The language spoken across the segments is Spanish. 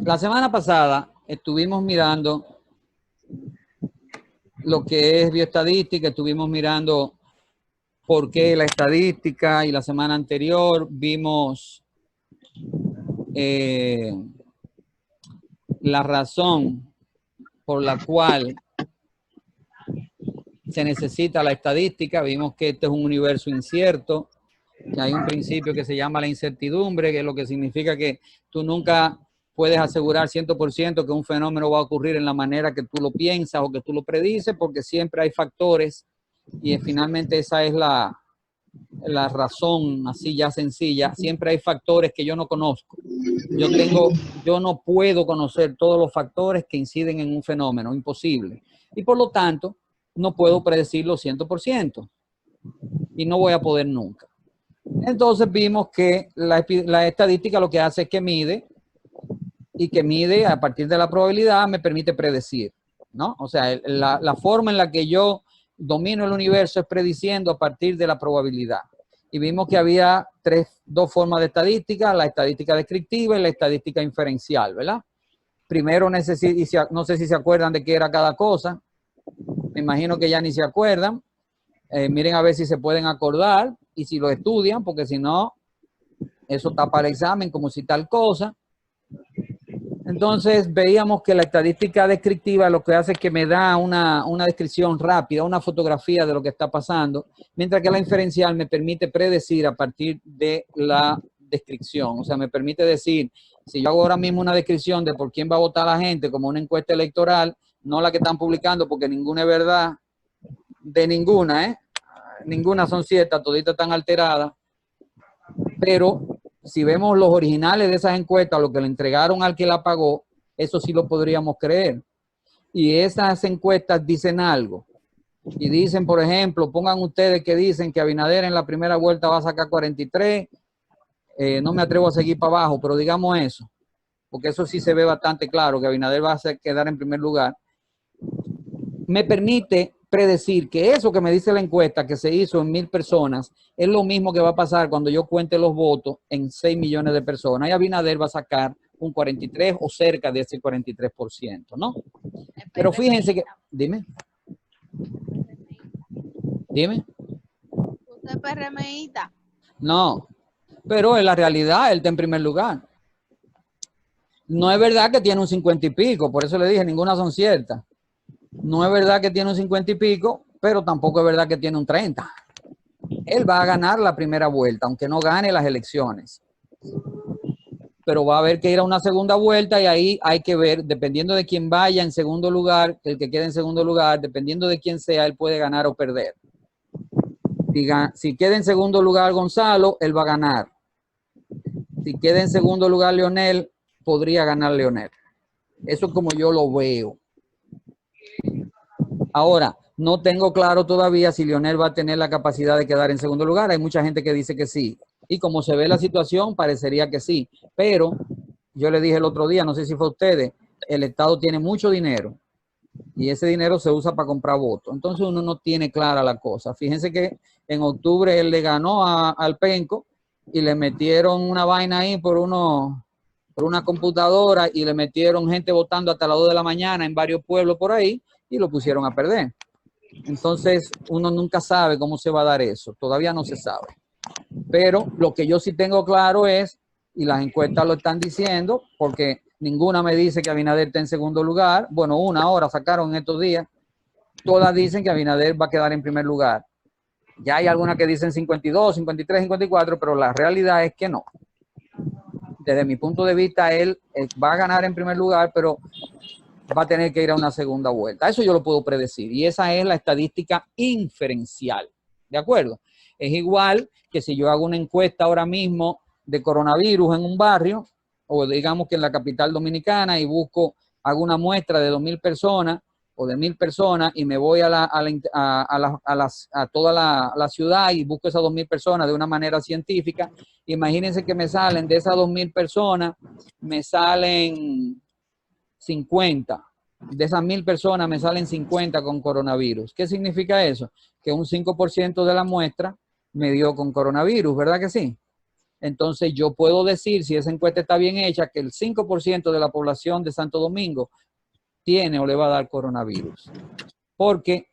La semana pasada estuvimos mirando lo que es bioestadística, estuvimos mirando por qué la estadística, y la semana anterior vimos la razón por la cual se necesita la estadística. Vimos que este es un universo incierto, que hay un principio que se llama la incertidumbre, que es lo que significa que tú nunca puedes asegurar 100% que un fenómeno va a ocurrir en la manera que tú lo piensas o que tú lo predices, porque siempre hay factores, y finalmente esa es la razón, así ya sencilla. Siempre hay factores que yo no conozco. Yo no puedo conocer todos los factores que inciden en un fenómeno, imposible. Y por lo tanto, no puedo predecirlo 100%. Y no voy a poder nunca. Entonces vimos que la estadística lo que hace es que mide, y que mide a partir de la probabilidad me permite predecir, ¿no? O sea, la forma en la que yo domino el universo es prediciendo a partir de la probabilidad. Y vimos que había dos formas de estadística: la estadística descriptiva y la estadística inferencial, ¿verdad? Primero no sé si se acuerdan de qué era cada cosa. Me imagino que ya ni se acuerdan. Miren a ver si se pueden acordar y si lo estudian, porque si no, eso tapa el examen como si tal cosa. Entonces veíamos que la estadística descriptiva lo que hace es que me da una descripción rápida, una fotografía de lo que está pasando, mientras que la inferencial me permite predecir a partir de la descripción. O sea, me permite decir, si yo hago ahora mismo una descripción de por quién va a votar la gente, como una encuesta electoral, no la que están publicando, porque ninguna es verdad, de ninguna, ninguna son ciertas, toditas están alteradas, pero si vemos los originales de esas encuestas, lo que le entregaron al que la pagó, eso sí lo podríamos creer. Y esas encuestas dicen algo. Y dicen, por ejemplo, pongan ustedes que dicen que Abinader en la primera vuelta va a sacar 43. No me atrevo a seguir para abajo, pero digamos eso, porque eso sí se ve bastante claro, que Abinader va a quedar en primer lugar. Me permite predecir que eso que me dice la encuesta que se hizo en 1000 personas es lo mismo que va a pasar cuando yo cuente los votos en 6 millones de personas, y Abinader va a sacar un 43 o cerca de ese 43%, ¿no? Pero fíjense que... Dime. ¿Usted es PRMista? No, pero en la realidad él está en primer lugar. No es verdad que tiene un 50 y pico, por eso le dije, ninguna son ciertas. No es verdad que tiene un 50 y pico, pero tampoco es verdad que tiene un 30. Él va a ganar la primera vuelta, aunque no gane las elecciones. Pero va a haber que ir a una segunda vuelta, y ahí hay que ver, dependiendo de quién vaya en segundo lugar, el que quede en segundo lugar, dependiendo de quién sea, él puede ganar o perder. Si queda en segundo lugar Gonzalo, él va a ganar. Si queda en segundo lugar Leonel, podría ganar Leonel. Eso es como yo lo veo. Ahora, no tengo claro todavía si Leonel va a tener la capacidad de quedar en segundo lugar. Hay mucha gente que dice que sí. Y como se ve la situación, parecería que sí. Pero yo le dije el otro día, no sé si fue a ustedes, el Estado tiene mucho dinero y ese dinero se usa para comprar votos. Entonces uno no tiene clara la cosa. Fíjense que en octubre él le ganó al Penco y le metieron una vaina ahí por una computadora, y le metieron gente votando hasta las 2 de la mañana en varios pueblos por ahí, y lo pusieron a perder. Entonces uno nunca sabe cómo se va a dar eso, todavía no se sabe. Pero lo que yo sí tengo claro es, y las encuestas lo están diciendo, porque ninguna me dice que Abinader está en segundo lugar. Bueno, una ahora sacaron en estos días, todas dicen que Abinader va a quedar en primer lugar. Ya hay algunas que dicen 52, 53, 54, pero la realidad es que no. Desde mi punto de vista, él va a ganar en primer lugar, pero va a tener que ir a una segunda vuelta. Eso yo lo puedo predecir, y esa es la estadística inferencial. ¿De acuerdo? Es igual que si yo hago una encuesta ahora mismo de coronavirus en un barrio, o digamos que en la capital dominicana, y hago una muestra de 2000 personas o de 1000 personas, y me voy a toda la ciudad y busco esas 2000 personas de una manera científica. Imagínense que me salen de esas 2000 personas, me salen 50. De esas 1000 personas me salen 50 con coronavirus. ¿Qué significa eso? Que un 5% de la muestra me dio con coronavirus, ¿verdad que sí? entonces yo puedo decir, si esa encuesta está bien hecha, que el 5% de la población de Santo Domingo tiene o le va a dar coronavirus. Porque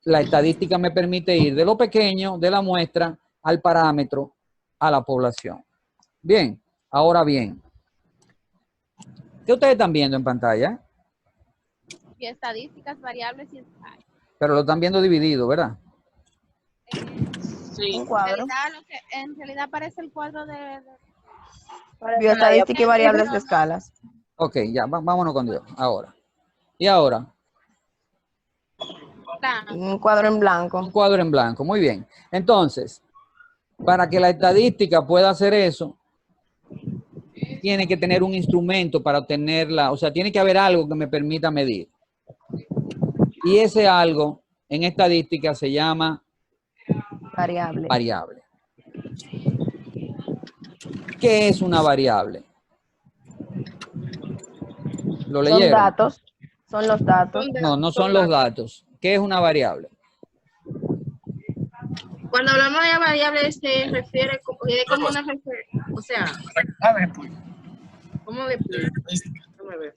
la estadística me permite ir de lo pequeño de la muestra al parámetro a la población. Bien, ahora bien, ¿qué ustedes están viendo en pantalla? Y estadísticas, variables y escalas. Pero lo están viendo dividido, ¿verdad? Sí. Un cuadro. En realidad aparece el cuadro de Bioestadística y variables de escalas. Ok, ya, vámonos con Dios. Ahora. Y ahora, Un cuadro en un blanco. cuadro en blanco. Muy bien. Entonces, para que la estadística pueda hacer eso, tiene que tener un instrumento para obtenerla. O sea, tiene que haber algo que me permita medir. Y ese algo en estadística se llama Variable. variable. ¿Qué es una variable? ¿Lo Son leyeron? datos. Son los datos. No, no son los datos. ¿Qué es una variable? Cuando hablamos de variable se refiere como una referencia, o sea, ¿cómo le explico? Déjame ver.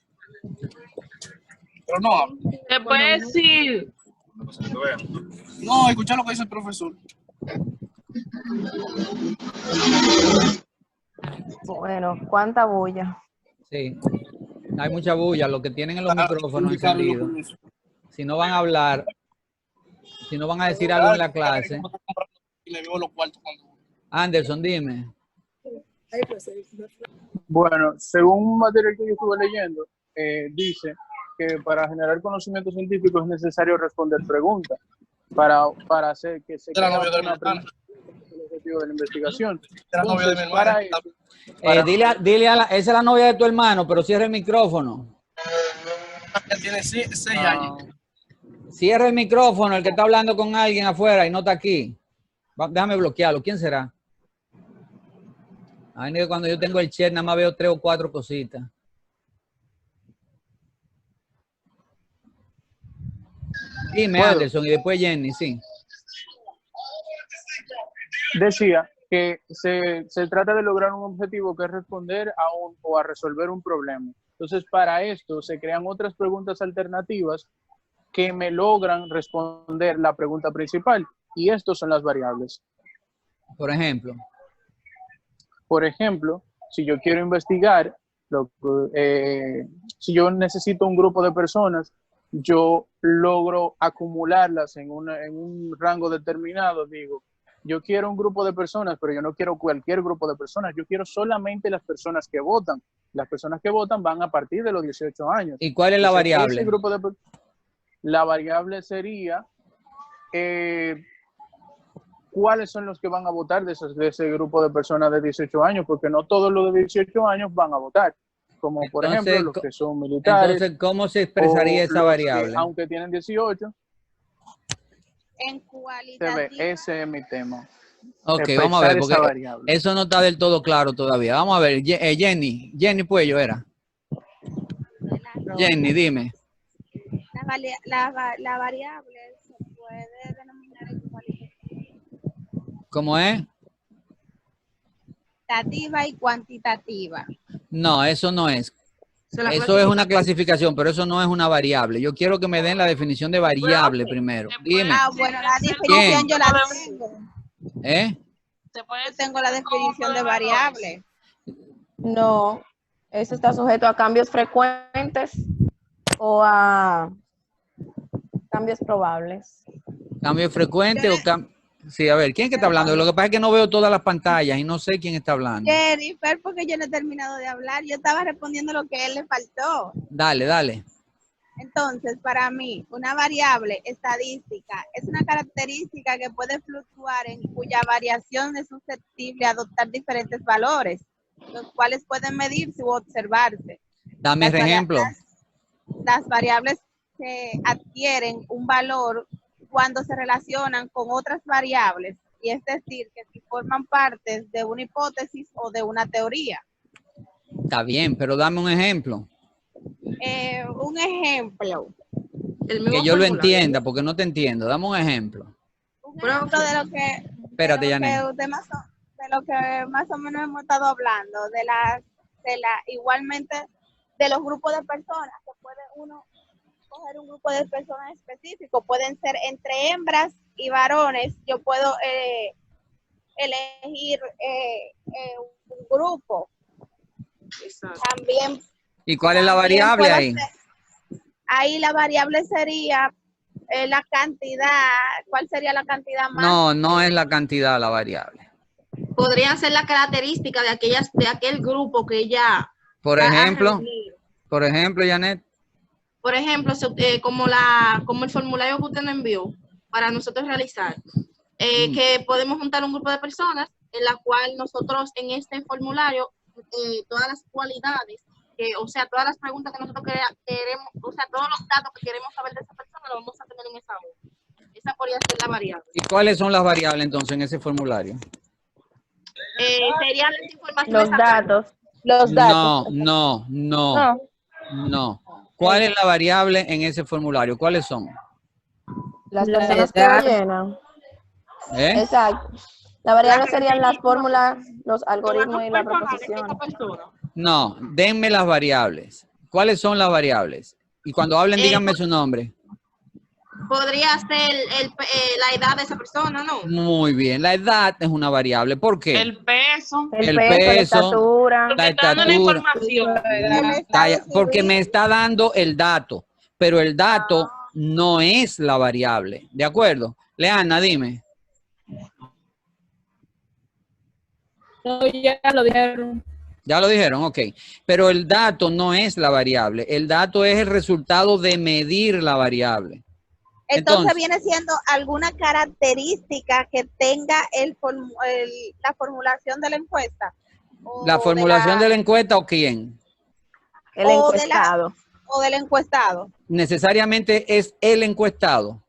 Pero no hablo. Se puede decir, No, escucha lo que dice el profesor. Bueno, ¿cuánta bulla? Sí. Hay mucha bulla. Los que tienen los micrófonos Indicarlo encendidos, con eso. si no van a hablar, si no van a decir algo en la clase. Y le veo los cuartos cuando... Anderson, dime. Bueno, según un material que yo estuve leyendo, dice que para generar conocimiento científico es necesario responder preguntas para hacer que se Era crea novio de mi una hermana. el objetivo de la investigación. Era novio de mi Entonces, para hermana. eso, Dile a esa es la novia de tu hermano, pero cierra el micrófono. Ya tiene 6 años. Cierra el micrófono, el que está hablando con alguien afuera y no está aquí. Déjame bloquearlo. ¿Quién será? Ay, que cuando yo tengo el chat nada más veo 3 o 4 cositas. Dime, ¿Puedo? Anderson, y después Jenny, sí. decía que se trata de lograr un objetivo que es responder o a resolver un problema. Entonces, para esto se crean otras preguntas alternativas que me logran responder la pregunta principal. Y estos son las variables. Por ejemplo. Por ejemplo, si yo quiero investigar, si yo necesito un grupo de personas, yo logro acumularlas en un rango determinado. Digo, yo quiero un grupo de personas, pero yo no quiero cualquier grupo de personas. Yo quiero solamente las personas que votan. Las personas que votan van a partir de los 18 años. ¿Y cuál es la variable? Ese grupo la variable sería cuáles son los que van a votar de ese grupo de personas de 18 años, porque no todos los de 18 años van a votar, como por ejemplo los que son militares. Entonces, ¿cómo se expresaría esa variable? Aunque tienen 18, en cualitativa. ese es mi tema. Ok, vamos a ver, porque variable. eso no está del todo claro todavía. Vamos a ver, Jenny Puello era. Jenny, dime. La variable se puede denominar en cualitativa. ¿Cómo es? Cualitativa y cuantitativa. No, eso no es. Eso es una clasificación, pero eso no es una variable. Yo quiero que me den la definición de variable primero. Dime. Ah, bueno, la definición yo la tengo. ¿Eh? Yo tengo la definición de variable. No, eso está sujeto a cambios frecuentes o a cambios probables. ¿Cambio frecuente o cambio? Sí, a ver, ¿quién es que está hablando? Lo que pasa es que no veo todas las pantallas y no sé quién está hablando. Jennifer, porque yo no he terminado de hablar. Yo estaba respondiendo lo que a él le faltó. Dale, dale. Entonces, para mí, una variable estadística es una característica que puede fluctuar en cuya variación es susceptible a adoptar diferentes valores, los cuales pueden medirse u observarse. Dame el ejemplo. Las variables que adquieren un valor cuando se relacionan con otras variables, y es decir, que si forman parte de una hipótesis o de una teoría. Está bien, pero dame un ejemplo. Un ejemplo. Que yo lo entienda, porque no te entiendo. Dame un ejemplo. Un ejemplo de lo que... Espérate, de Janet. lo que más o menos hemos estado hablando, igualmente de los grupos de personas, que puede uno coger un grupo de personas específico, pueden ser entre hembras y varones, yo puedo elegir un grupo. Exacto. También. ¿Y cuál es la También variable puedo ahí? ahí la variable sería la cantidad. ¿Cuál sería la cantidad más? No, no es la cantidad la variable. Podrían ser las características de aquel grupo que ella Por va a ejemplo, reunir. Janet, Por ejemplo, como el formulario que usted nos envió para nosotros realizar, que podemos juntar un grupo de personas en la cual nosotros en este formulario, todas las cualidades, o sea, todas las preguntas que nosotros queremos, o sea, todos los datos que queremos saber de esa persona, lo vamos a tener en esa hoja. Esa podría ser la variable. ¿y cuáles son las variables entonces en ese formulario? Serían las informaciones. Los datos. Los datos. No. ¿Cuál es la variable en ese formulario? ¿Cuáles son? Las La personas que edad. lo llenan. ¿Eh? Exacto. La variable serían las fórmulas, los algoritmos y las proposiciones. No, denme las variables. ¿Cuáles son las variables? Y cuando hablen, díganme su nombre. Podría ser la edad de esa persona, ¿no? Muy bien, la edad es una variable. ¿Por qué? El peso. El peso, la estatura. la Está dando la estatura. información. El estado Porque civil. me está dando el dato, pero el dato no es la variable. ¿De acuerdo? Leana, dime. No, ya lo dijeron. Ya lo dijeron, ok. Pero el dato no es la variable. El dato es el resultado de medir la variable. Entonces viene siendo alguna característica que tenga la formulación de la encuesta. ¿La formulación de la encuesta o quién? El o encuestado. O del encuestado. Necesariamente es el encuestado.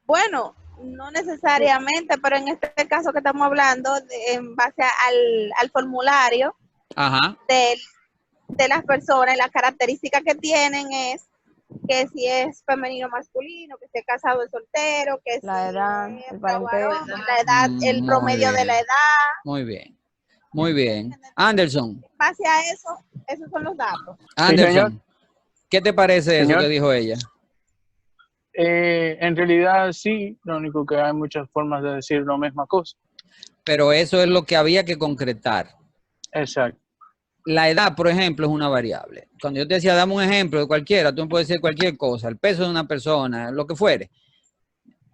Bueno, no necesariamente, pero en este caso que estamos hablando, en base al formulario Ajá. de las personas, las características que tienen es que si es femenino o masculino, que si es casado o soltero, que La si edad, es el varón, parentesco. la edad, el Muy promedio de bien. la edad. Muy bien. Muy bien. Anderson. En base a eso, esos son los datos. Anderson. ¿Qué te parece eso Señor. que dijo ella? En realidad sí, lo único que hay muchas formas de decir la misma cosa. Pero eso es lo que había que concretar. Exacto. La edad, por ejemplo, es una variable. Cuando yo te decía, dame un ejemplo de cualquiera, tú me puedes decir cualquier cosa, el peso de una persona, lo que fuere.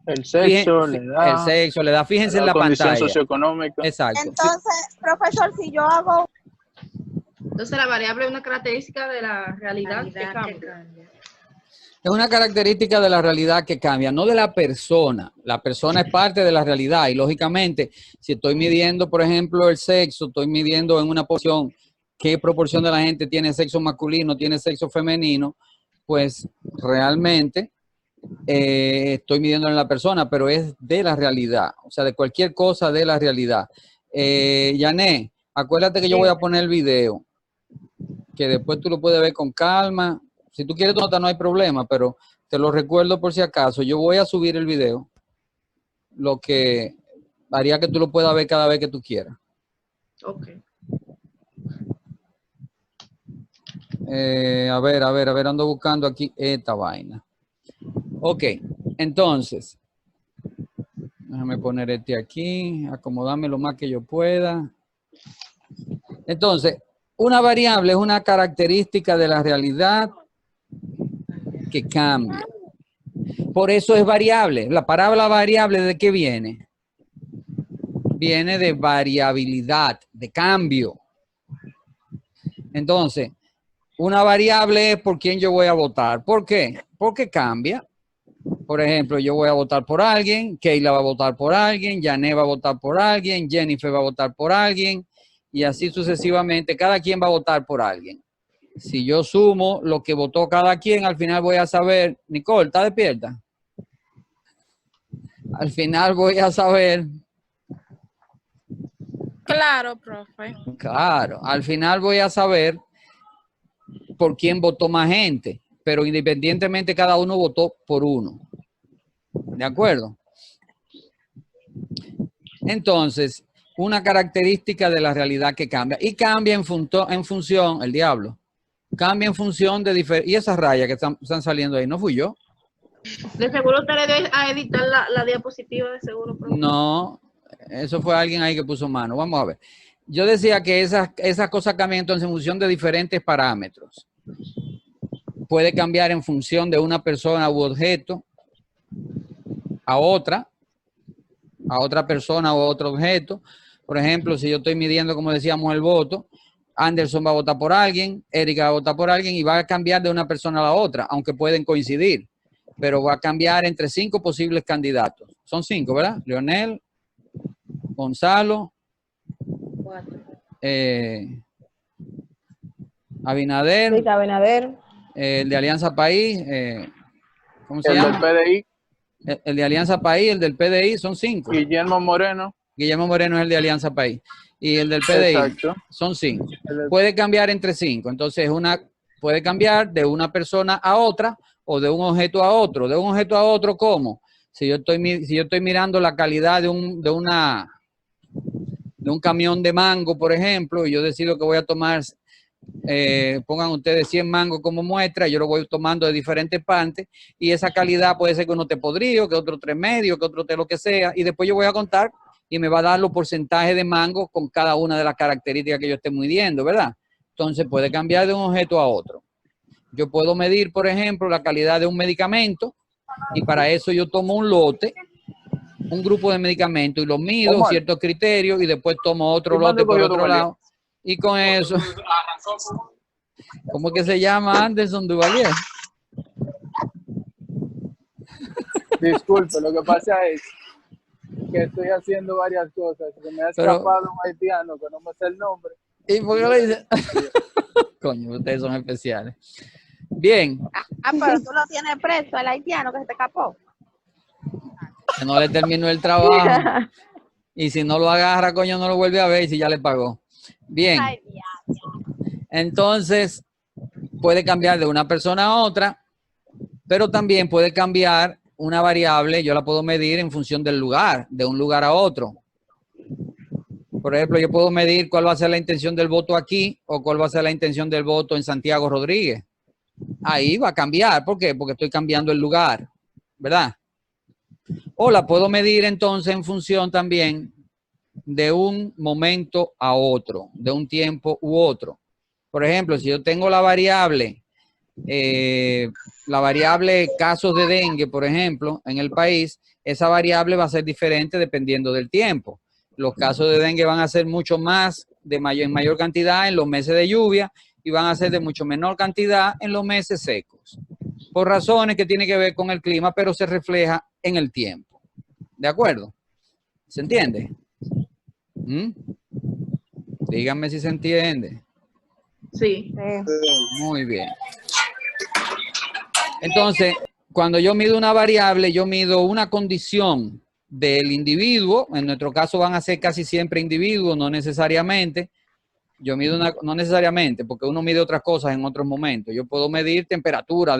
El sexo, la edad, el sexo, la edad, fíjense en la condición pantalla. socioeconómica. Exacto. Entonces, profesor, si yo hago... Entonces la variable es una característica de la realidad que cambia. Es una característica de la realidad que cambia, no de la persona. La persona es parte de la realidad y lógicamente, si estoy midiendo, por ejemplo, el sexo, estoy midiendo en una porción qué proporción de la gente tiene sexo masculino, tiene sexo femenino, pues realmente estoy midiendo en la persona, pero es de la realidad, o sea, de cualquier cosa de la realidad. Yané, acuérdate que yo voy a poner el video, que después tú lo puedes ver con calma. Si tú quieres tu nota no hay problema, pero te lo recuerdo por si acaso. Yo voy a subir el video, lo que haría que tú lo puedas ver cada vez que tú quieras. Ok. A ver, ando buscando aquí esta vaina. Ok, entonces, déjame poner este aquí, acomodarme lo más que yo pueda. Entonces, una variable es una característica de la realidad que cambia. Por eso es variable. La palabra variable, ¿de qué viene? Viene de variabilidad, de cambio. Entonces, una variable es por quién yo voy a votar. ¿Por qué? Porque cambia. Por ejemplo, yo voy a votar por alguien, Keila va a votar por alguien, Yané va a votar por alguien, Jennifer va a votar por alguien, y así sucesivamente. Cada quien va a votar por alguien. Si yo sumo lo que votó cada quien, al final voy a saber, Nicole, ¿está despierta? Al final voy a saber. Claro, profe. Claro, al final voy a saber por quién votó más gente, pero independientemente cada uno votó por uno. ¿De acuerdo? Entonces, una característica de la realidad que cambia. Y cambia en función, el diablo, cambia en función de diferentes... Y esas rayas que están saliendo ahí, ¿no fui yo? De seguro usted le dio a editar la diapositiva de seguro. No, eso fue alguien ahí que puso mano. Vamos a ver. Yo decía que esas cosas cambian entonces en función de diferentes parámetros. Puede cambiar en función de una persona u objeto a otra persona u otro objeto. Por ejemplo, si yo estoy midiendo, como decíamos, el voto, Anderson va a votar por alguien, Erika va a votar por alguien y va a cambiar de una persona a la otra, aunque pueden coincidir, pero va a cambiar entre 5 posibles candidatos. Son 5, ¿verdad? Leonel, Gonzalo, 4. Abinader, Luis Abinader. el de Alianza País, ¿cómo se El del llama? PDI, El de Alianza País, el del PDI, son 5. Guillermo Moreno. Guillermo Moreno es el de Alianza País. Y el del PDI Exacto. son 5. El- Puede cambiar entre 5. Entonces, puede cambiar de una persona a otra o de un objeto a otro. De un objeto a otro, ¿cómo? Si yo estoy mirando la calidad de un camión de mango, por ejemplo, y yo decido que voy a tomar, pongan ustedes 100 mangos como muestra, yo lo voy tomando de diferentes partes, y esa calidad puede ser que uno esté podrido, que otro esté medio, que otro esté lo que sea, y después yo voy a contar y me va a dar los porcentajes de mango con cada una de las características que yo esté midiendo, ¿verdad? Entonces puede cambiar de un objeto a otro. Yo puedo medir, por ejemplo, la calidad de un medicamento, y para eso yo tomo un lote, un grupo de medicamentos, y lo mido, ciertos criterios, y después tomo otro lote por otro lado. Y con eso, ¿cómo que se llama Anderson Duvalier? Disculpe, lo que pasa es que estoy haciendo varias cosas. Se me ha escapado un haitiano que no me sé el nombre. ¿Y por qué le dice? Coño, ustedes son especiales. Bien. Pero tú lo tienes preso al haitiano que se te escapó. Que no le terminó el trabajo. Y si no lo agarra, coño, no lo vuelve a ver y si ya le pagó. Bien. Ay, Entonces, puede cambiar de una persona a otra, pero también puede cambiar una variable, yo la puedo medir en función del lugar, de un lugar a otro. Por ejemplo, yo puedo medir cuál va a ser la intención del voto aquí o cuál va a ser la intención del voto en Santiago Rodríguez. Ahí va a cambiar. ¿Por qué? Porque estoy cambiando el lugar, ¿verdad? O la puedo medir entonces en función también de un momento a otro, de un tiempo u otro. Por ejemplo, si yo tengo la variable casos de dengue, por ejemplo, en el país, esa variable va a ser diferente dependiendo del tiempo. Los casos de dengue van a ser mucho más, en mayor cantidad en los meses de lluvia y van a ser de mucho menor cantidad en los meses secos. Por razones que tienen que ver con el clima, pero se refleja en el tiempo. ¿De acuerdo? ¿Se entiende? Díganme si se entiende. Sí. Muy bien. Entonces, cuando yo mido una variable, yo mido una condición del individuo. En nuestro caso van a ser casi siempre individuos, no necesariamente. Yo mido no necesariamente, porque uno mide otras cosas en otros momentos. Yo puedo medir temperatura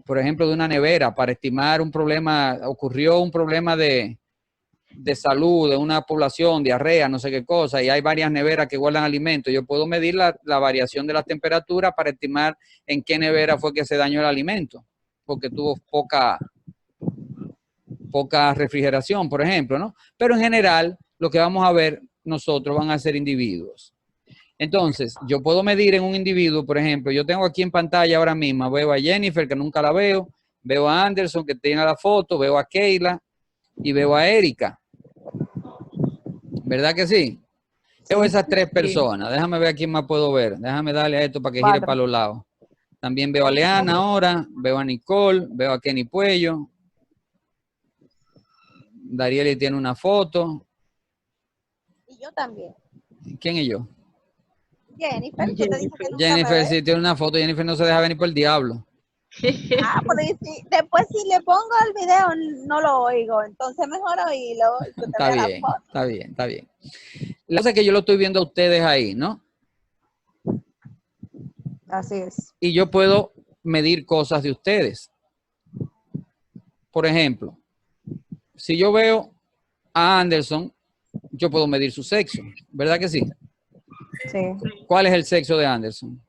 por ejemplo, de una nevera para estimar un problema, ocurrió un problema de salud de una población, diarrea, no sé qué cosa, y hay varias neveras que guardan alimentos. Yo puedo medir la variación de la temperatura para estimar en qué nevera fue que se dañó el alimento, porque tuvo poca refrigeración, por ejemplo, ¿no? Pero en general, lo que vamos a ver nosotros van a ser individuos. Entonces, yo puedo medir en un individuo, por ejemplo, yo tengo aquí en pantalla ahora mismo, veo a Jennifer, que nunca la veo a Anderson, que tiene la foto, veo a Keila y veo a Erika. ¿Verdad que sí? Veo esas 3 personas. Déjame ver a quién más puedo ver. Déjame darle a esto para que gire para los lados. También veo a Leana ahora, veo a Nicole, veo a Kenny Puello. Darieli tiene una foto. y yo también. ¿Quién es yo? Jennifer, tú te dices que nunca Jennifer me sí tiene una foto. Jennifer no se deja venir por el diablo. ves. Pues después si le pongo el video no lo oigo, entonces mejor oírlo. Está bien, está bien, está bien. La cosa es que yo lo estoy viendo a ustedes ahí, ¿no? Así es. Y yo puedo medir cosas de ustedes. Por ejemplo, si yo veo a Anderson, yo puedo medir su sexo, ¿verdad que sí? Sí. ¿Cuál es el sexo de Anderson?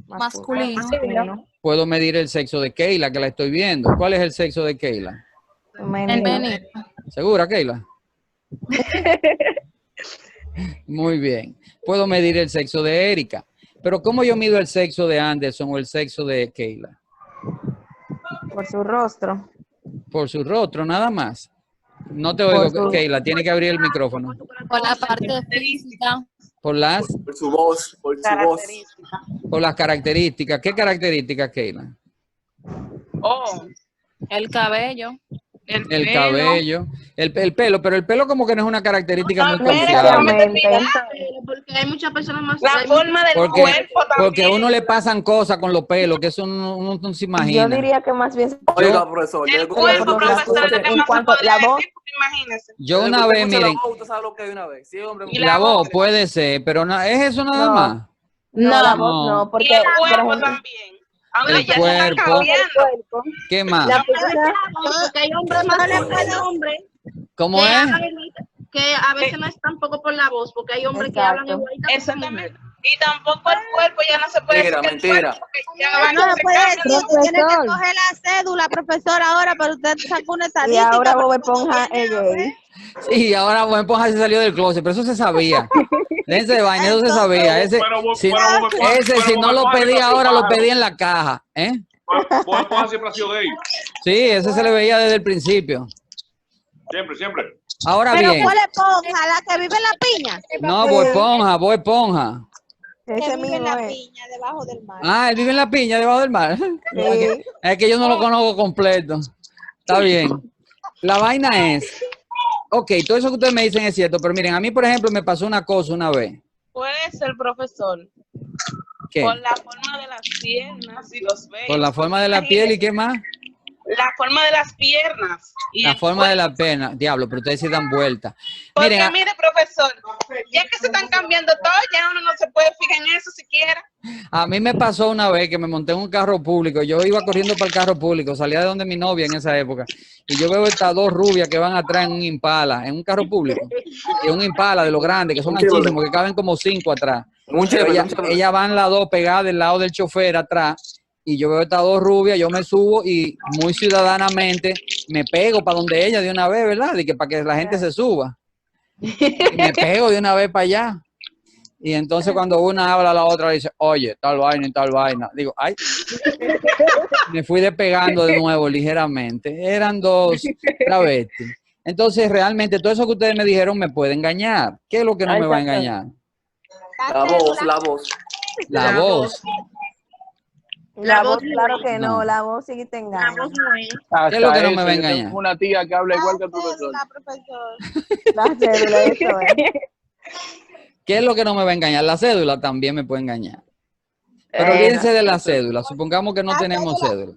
Masculino. Puedo medir el sexo de Keila, que la estoy viendo. ¿Cuál es el sexo de Keila? Femenino. ¿Segura, Keila? Muy bien. Puedo medir el sexo de Erika. Pero ¿cómo yo mido el sexo de Anderson o el sexo de Keila? Por su rostro. Por su rostro, nada más. No te Por oigo, su- Keila. Tiene que abrir el micrófono. Por la parte física. Por las Por su voz, por su voz. por las características. ¿Qué características, Keila? Oh, el cabello. El cabello, el pelo, pero el pelo como que no es una característica muy No confiable. necesariamente. Porque hay muchas personas más. La forma del Porque, cuerpo porque a también. uno le pasan cosas con los pelos, que eso uno no se Yo imagina. diría que más bien Oiga, profesor. El yo- cuerpo, por los profesor, asuntos. ¿qué En más se cuanto a podría la voz, decir? Porque imagínese. Yo desde que una usted vez, escucha la miren, voz, usted sabe lo que hay una vez. Si es hombre, Y la la voz voz. puede ser, pero no, ¿es eso nada No. más? no, la No. voz no, Y porque, el por cuerpo ejemplo, también. Aunque El ya se cuerpo. está cambiando. ¿Qué más? la figura, Porque hay hombres más que hombres ¿Cómo que es? hablan igualito, que a veces no es tampoco por la voz, porque hay hombres que hablan Exacto. igualito. que Exactamente. Y tampoco el cuerpo ya no se puede Mentira, decir que el mentira. cuerpo, porque ya No va, se se puede cambia. decir, tiene que coger la cédula, profesor, ahora, pero usted sacó una y estadística. ahora Bob pero Esponja tiene es a gay. ver. Sí, ahora Bob Esponja se salió del closet, pero eso se sabía. Déjense de vaina, eso se sabía. Ese, si no lo pedía ahora, lo pedía en la caja. ¿Eh? Bob Esponja siempre ha sido gay. Sí, ese se le veía desde el principio. Siempre, siempre. Ahora Pero bien, ¿cuál esponja? ¿La que vive en la piña? no, Bob Esponja, Bob Esponja. Que Ese vive en mismo la es. piña, debajo del mar. Ah, él vive en la piña, debajo del mar. Sí. Es que yo no lo conozco completo. Está bien. La vaina es, ok, todo eso que ustedes me dicen es cierto, pero miren, a mí, por ejemplo, me pasó una cosa una vez. Puede ser, profesor, ¿Qué? por la forma de las piernas y los vellos. Por la forma de la piel y qué más. La forma de las piernas. Y La el forma de cuerpo. la pena. Diablo, pero ustedes sí dan vuelta. Porque Miren, mire, profesor, ya que se están cambiando todo, ya uno no se puede fijar en eso siquiera. a mí me pasó una vez que me monté en un carro público. Yo iba corriendo para el carro público, salía de donde mi novia en esa época. Y yo veo estas dos rubias que van atrás en un Impala, en un carro público. Y un Impala de los grandes, que son anchísimos, que caben como 5 atrás. Un Pero chévere, un chévere. ellas van las dos pegadas del lado del chofer atrás. Y yo veo estas dos rubias, yo me subo y muy ciudadanamente me pego para donde ella de una vez, ¿verdad? Y que para que la gente se suba. Y me pego de una vez para allá. Y entonces cuando una habla, la otra dice, oye, tal vaina y tal vaina. Digo, ay. Me fui despegando de nuevo ligeramente. Eran dos travestis. Entonces realmente todo eso que ustedes me dijeron me puede engañar. ¿Qué es lo que no me va a engañar? La voz, la voz. La voz. La voz, voz no claro es. que No. no, la voz sí te engaña. La voz no es. ¿Qué es lo que no Hasta me va a eso, yo engañar? tengo una tía que habla igual que el profesor. Cédula, profesor. La cédula, eso es. ¿Qué es lo que no me va a engañar? La cédula también me puede engañar. Pero olvídense de la cédula. Supongamos que no La tenemos cédula.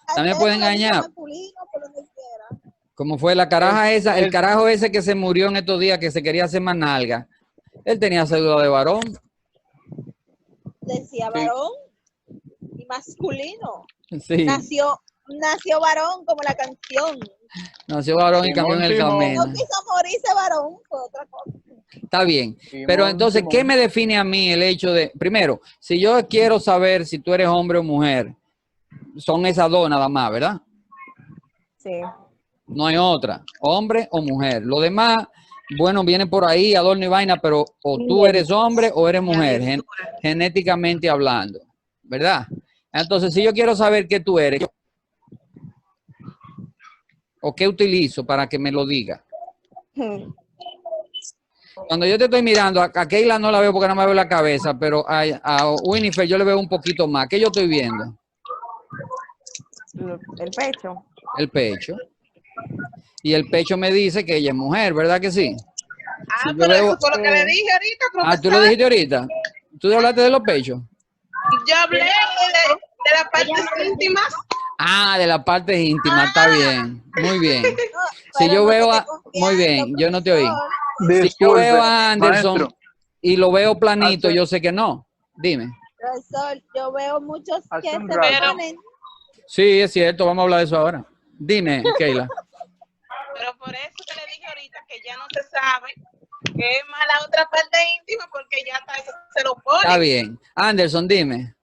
La También puede cédula engañar. dice masculino por donde quiera. Como fue la caraja esa, el carajo ese que se murió en estos días, que se quería hacer más nalga. Él tenía cédula de varón. Decía varón y masculino. Sí, Nació varón como la canción. nació varón y cambió en el Simón, camino. No quiso morirse varón, fue otra cosa. Está bien. Simón, Pero entonces, ¿qué Simón. me define a mí el hecho de, primero, si yo quiero saber si tú eres hombre o mujer, son esas dos nada más, ¿verdad? Sí. No hay otra, hombre o mujer. Lo demás, bueno, viene por ahí, adorno y vaina, pero o tú eres hombre o eres mujer, genéticamente hablando, ¿verdad? Entonces, si yo quiero saber qué tú eres, o qué utilizo para que me lo diga. Cuando yo te estoy mirando, a Keila no la veo porque no me veo la cabeza, pero a Winifred yo le veo un poquito más. ¿Qué yo estoy viendo? El pecho. El pecho. Y el pecho me dice que ella es mujer, ¿verdad que sí? Ah, yo pero veo- eso fue lo que le dije ahorita, profesor. Ah, ¿tú lo dijiste ahorita? ¿Tú hablaste de los pechos? Yo hablé de las partes íntimas. Ah, de la parte íntima, está bien. Muy bien. Si Pero yo no veo te a... esté Muy confiando, bien, yo no te oí. profesor. Si yo Disculpe, veo a Anderson maestro. y lo veo planito, Hace- yo sé que no. Dime. Profesor, yo veo muchos Hace que un se rato. ponen. Sí, es cierto, vamos a hablar de eso ahora. Dime, Keila. Pero por eso te le dije ahorita que ya no se sabe que es más la otra parte íntima porque ya está, eso se lo pone. Está bien. Anderson, dime.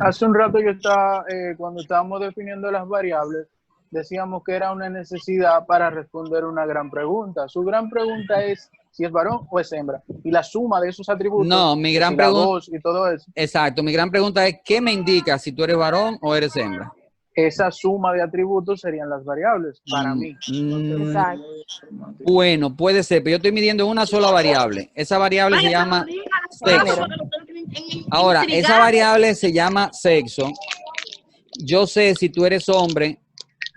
Hace un rato yo estaba, cuando estábamos definiendo las variables, decíamos que era una necesidad para responder una gran pregunta. Su gran pregunta es si es varón o es hembra. Y la suma de esos atributos. No, mi gran si la pregunta. voz y todo eso. Exacto, mi gran pregunta es, ¿qué me indica si tú eres varón o eres hembra? Esa suma de atributos serían las variables para mí. Exacto. Bueno, puede ser, pero yo estoy midiendo una sola variable. Esa variable se llama sexo. Ahora, esa variable se llama sexo. Yo sé si tú eres hombre,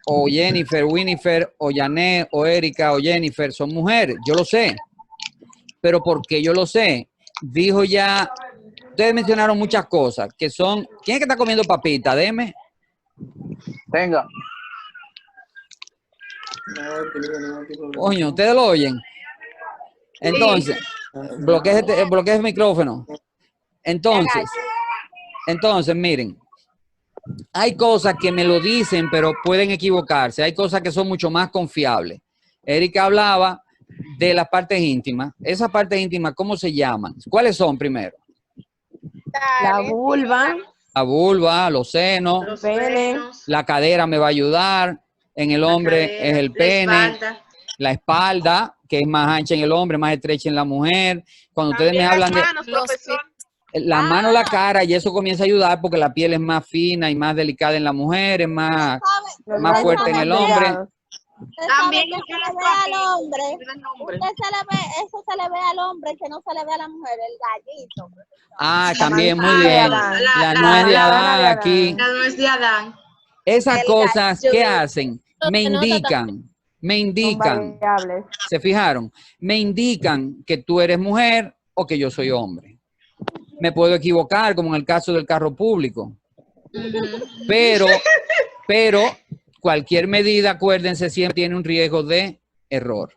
o Jennifer, Winifred, o Janet, o Erika, o Jennifer son mujeres. Yo lo sé. Pero ¿por qué yo lo sé? Dijo ya, ustedes mencionaron muchas cosas que son. ¿Quién es que está comiendo papita? Deme. Venga. Coño, ustedes lo oyen. Entonces, bloquea el micrófono. Entonces, miren, hay cosas que me lo dicen, pero pueden equivocarse. Hay cosas que son mucho más confiables. Erika hablaba de las partes íntimas. Esas partes íntimas, ¿cómo se llaman? ¿Cuáles son primero? La vulva. La vulva, los senos, El pene. la cadera me va a ayudar. En el hombre es el pene. La espalda, que es más ancha en el hombre, más estrecha en la mujer. Cuando ustedes me hablan de la mano, la cara, y eso comienza a ayudar porque la piel es más fina y más delicada en la mujer, es más fuerte en el hombre. También que se le ve al hombre, eso se le ve al hombre que no se le ve a la mujer, el gallito. Ah, también, muy bien. La nuez de Adán aquí. La nuez de Adán. Esas cosas, ¿qué hacen? Me indican, ¿se fijaron? Me indican que tú eres mujer o que yo soy hombre. Me puedo equivocar, como en el caso del carro público. Pero cualquier medida, acuérdense, siempre tiene un riesgo de error.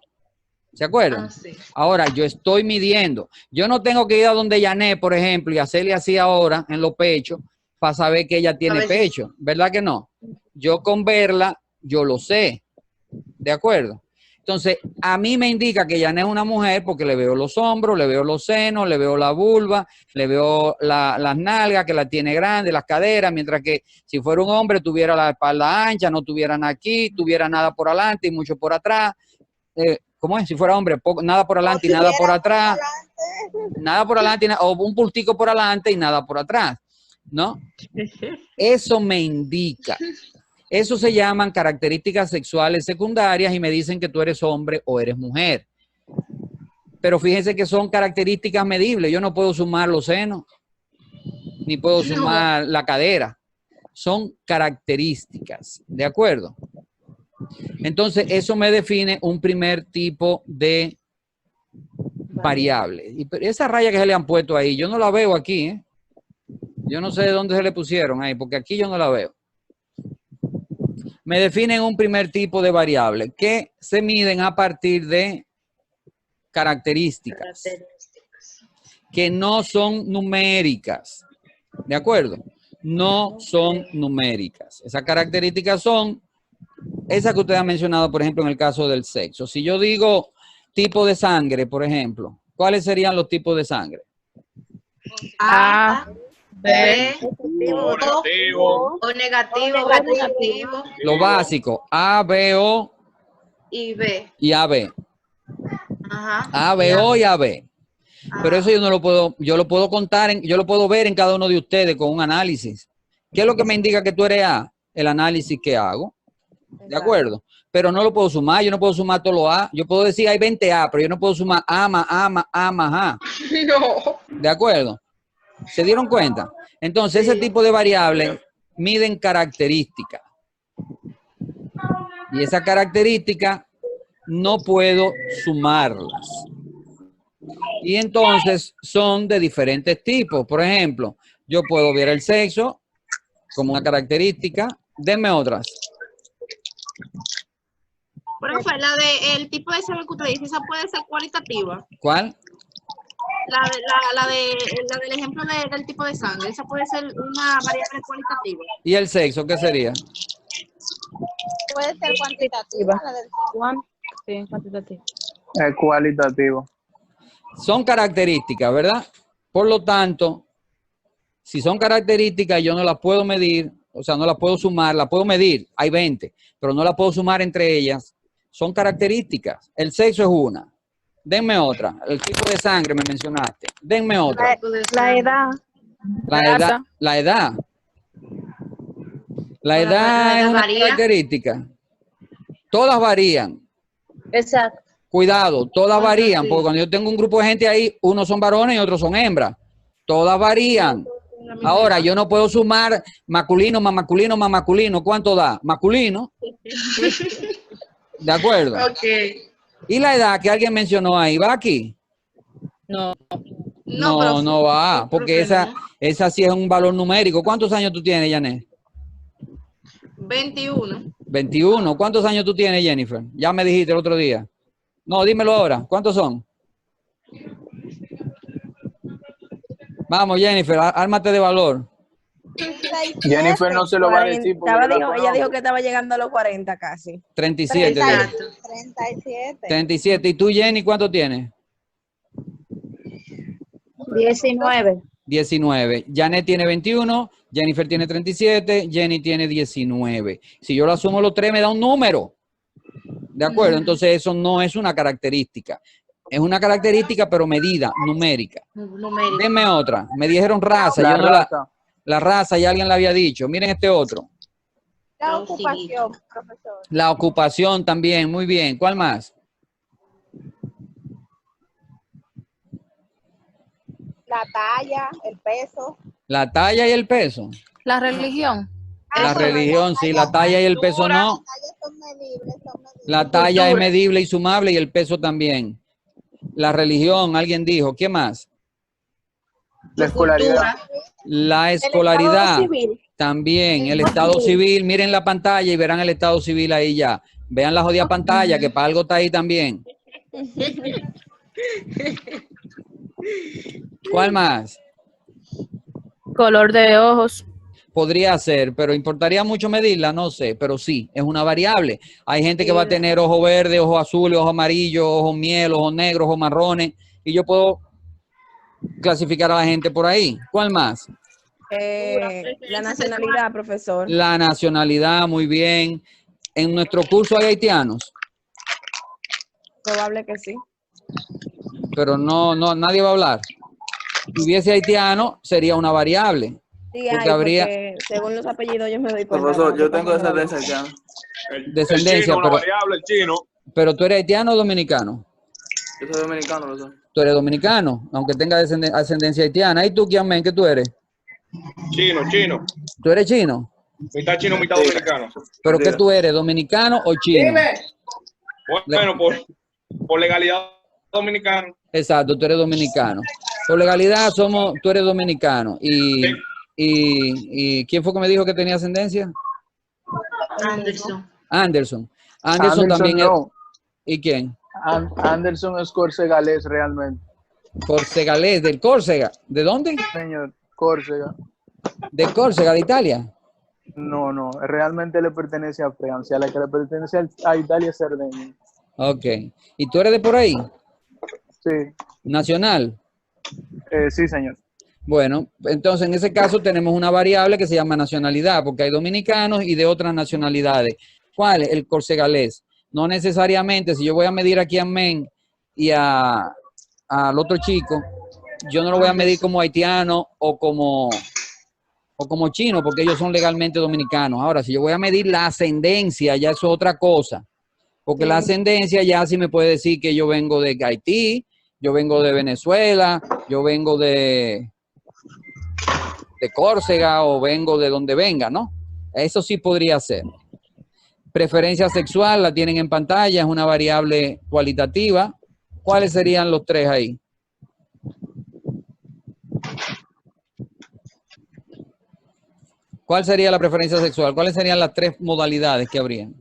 ¿Se acuerdan? Sí. Ahora, yo estoy midiendo. Yo no tengo que ir a donde Janet, por ejemplo, y hacerle así ahora en los pechos para saber que ella tiene pecho. ¿Verdad que no? Yo con verla, yo lo sé. ¿De acuerdo? Entonces, a mí me indica que Janet es una mujer porque le veo los hombros, le veo los senos, le veo la vulva, le veo las nalgas, que la tiene grande, las caderas, mientras que si fuera un hombre tuviera la espalda ancha, no tuviera nada aquí, tuviera nada por adelante y mucho por atrás. ¿Cómo es? Si fuera hombre, nada por adelante y nada por atrás. Nada por adelante, o un pultico por adelante y nada por atrás, ¿no? Eso me indica. Eso se llaman características sexuales secundarias y me dicen que tú eres hombre o eres mujer. Pero fíjense que son características medibles. Yo no puedo sumar los senos, ni puedo sumar la cadera. Son características, ¿de acuerdo? Entonces, eso me define un primer tipo de variable. Y esa raya que se le han puesto ahí, yo no la veo aquí, ¿eh? Yo no sé de dónde se le pusieron ahí, porque aquí yo no la veo. Me definen un primer tipo de variable que se miden a partir de características que no son numéricas. ¿De acuerdo? No son numéricas. Esas características son esas que usted ha mencionado, por ejemplo, en el caso del sexo. Si yo digo tipo de sangre, por ejemplo, ¿cuáles serían los tipos de sangre? A, B, Negativo. O negativo. Lo básico, A, B, O Y B. y AB. Ajá. A, B, O y AB. Pero eso yo no lo puedo, yo lo puedo contar, yo lo puedo ver en cada uno de ustedes con un análisis. ¿Qué es lo que me indica que tú eres A? El análisis que hago. ¿De acuerdo? Pero no lo puedo sumar, yo no puedo sumar todos los A. Yo puedo decir hay 20 A, pero yo no puedo sumar A más A. No. ¿De acuerdo? ¿Se dieron cuenta? Entonces, ese tipo de variables miden características. Y esas características no puedo sumarlas. Y entonces son de diferentes tipos. Por ejemplo, yo puedo ver el sexo como una característica. Denme otras. Profe, el tipo de sangre que usted dice, esa puede ser cualitativa. ¿Cuál? Del ejemplo del tipo de sangre, esa puede ser una variable cualitativa. ¿Y el sexo qué sería? puede ser cuantitativa, la del Sí, cuantitativo. Cualitativo. Son características, ¿verdad? Por lo tanto, si son características, yo no las puedo medir, o sea, no las puedo sumar, las puedo medir, hay 20, pero no las puedo sumar entre ellas. Son características. El sexo es una. Denme otra. El tipo de sangre me mencionaste. Denme otra. La edad. La edad. La edad. La edad es una característica. Todas varían. Exacto. Cuidado, todas varían, porque cuando yo tengo un grupo de gente ahí, unos son varones y otros son hembras. Todas varían. Ahora, yo no puedo sumar masculino más masculino más masculino. ¿Cuánto da? Masculino. ¿De acuerdo? Ok. ¿Y la edad que alguien mencionó ahí? ¿Va aquí? No. No, no va, porque esa sí es un valor numérico. ¿Cuántos años tú tienes, Janet? 21. 21. ¿Cuántos años tú tienes, Jennifer? Ya me dijiste el otro día. No, dímelo ahora. ¿Cuántos son? Vamos, Jennifer, ármate de valor. Jennifer no se lo va a decir. porque yo la Ella conozco. dijo que estaba llegando a los 40 casi. 37. 37. 37. ¿Y tú, Jenny, cuánto tienes? 19. 19. Janet tiene 21, Jennifer tiene 37, Jenny tiene 19. Si yo lo asumo los tres, me da un número. ¿De acuerdo? Entonces eso no es una característica. Es una característica, pero medida, numérica. Denme otra. Me dijeron raza. La Yo no raza. la raza ya alguien la había dicho. Miren este otro. La ocupación, profesor. La ocupación también. Muy bien. ¿Cuál más? La talla, el peso. La talla y el peso. La religión. La religión, sí. La talla y el peso no. Las tallas son medibles, son medibles. La talla es medible y sumable y el peso también. La religión, alguien dijo. ¿Qué más? La escolaridad. La escolaridad también. El estado civil. Miren la pantalla y verán el estado civil ahí ya. Vean la jodida pantalla que para algo está ahí también. ¿Cuál más? Color de ojos. Podría ser, pero importaría mucho medirla, no sé, pero sí, es una variable. Hay gente que va a tener ojo verde, ojo azul, ojo amarillo, ojo miel, ojo negro, ojo marrones, y yo puedo clasificar a la gente por ahí. ¿Cuál más? La nacionalidad, profesor. La nacionalidad, muy bien. En nuestro curso hay haitianos, Probable que sí. pero no, nadie va a hablar. Si hubiese haitiano, sería una variable. Sí, Porque hay, habría- porque según los apellidos yo me doy cuenta. Profesor, yo ¿no? tengo descendencia haitiana. Descendencia, el chino, una pero- variable, el chino. Pero tú eres haitiano o dominicano. Yo soy dominicano, profesor. Tú eres dominicano, aunque tenga ascendencia haitiana. ¿Y tú, Kiamen, qué tú eres? Chino. ¿Tú eres chino? Mitad chino, mitad dominicano. ¿Pero qué tú eres, dominicano o chino? Bueno, por legalidad dominicano. Exacto, tú eres dominicano. Por legalidad tú eres dominicano. ¿Y quién fue que me dijo que tenía ascendencia? Anderson. Anderson. Anderson Anderson también no. ¿Y quién? Anderson es corsegalés realmente. Corsegalés, del Córcega. ¿De dónde? Señor, Córcega. De Córcega, de Italia. No, realmente le pertenece a Francia. La que le pertenece a Italia es Cerdeña. Ok. ¿Y tú eres de por ahí? Sí, Nacional. sí, señor. Bueno, entonces en ese caso tenemos una variable que se llama nacionalidad, porque hay dominicanos y de otras nacionalidades. ¿Cuál? El corsegalés. No necesariamente, si yo voy a medir aquí a Men y al otro chico, yo no lo voy a medir como haitiano o como chino, porque ellos son legalmente dominicanos. Ahora, si yo voy a medir la ascendencia, ya eso es otra cosa. Porque la ascendencia ya sí me puede decir que yo vengo de Haití, yo vengo de Venezuela, yo vengo de Córcega o vengo de donde venga, ¿no? Eso sí podría ser. Preferencia sexual, la tienen en pantalla, es una variable cualitativa. ¿Cuáles serían los tres ahí? ¿Cuál sería la preferencia sexual? ¿Cuáles serían las tres modalidades que habrían?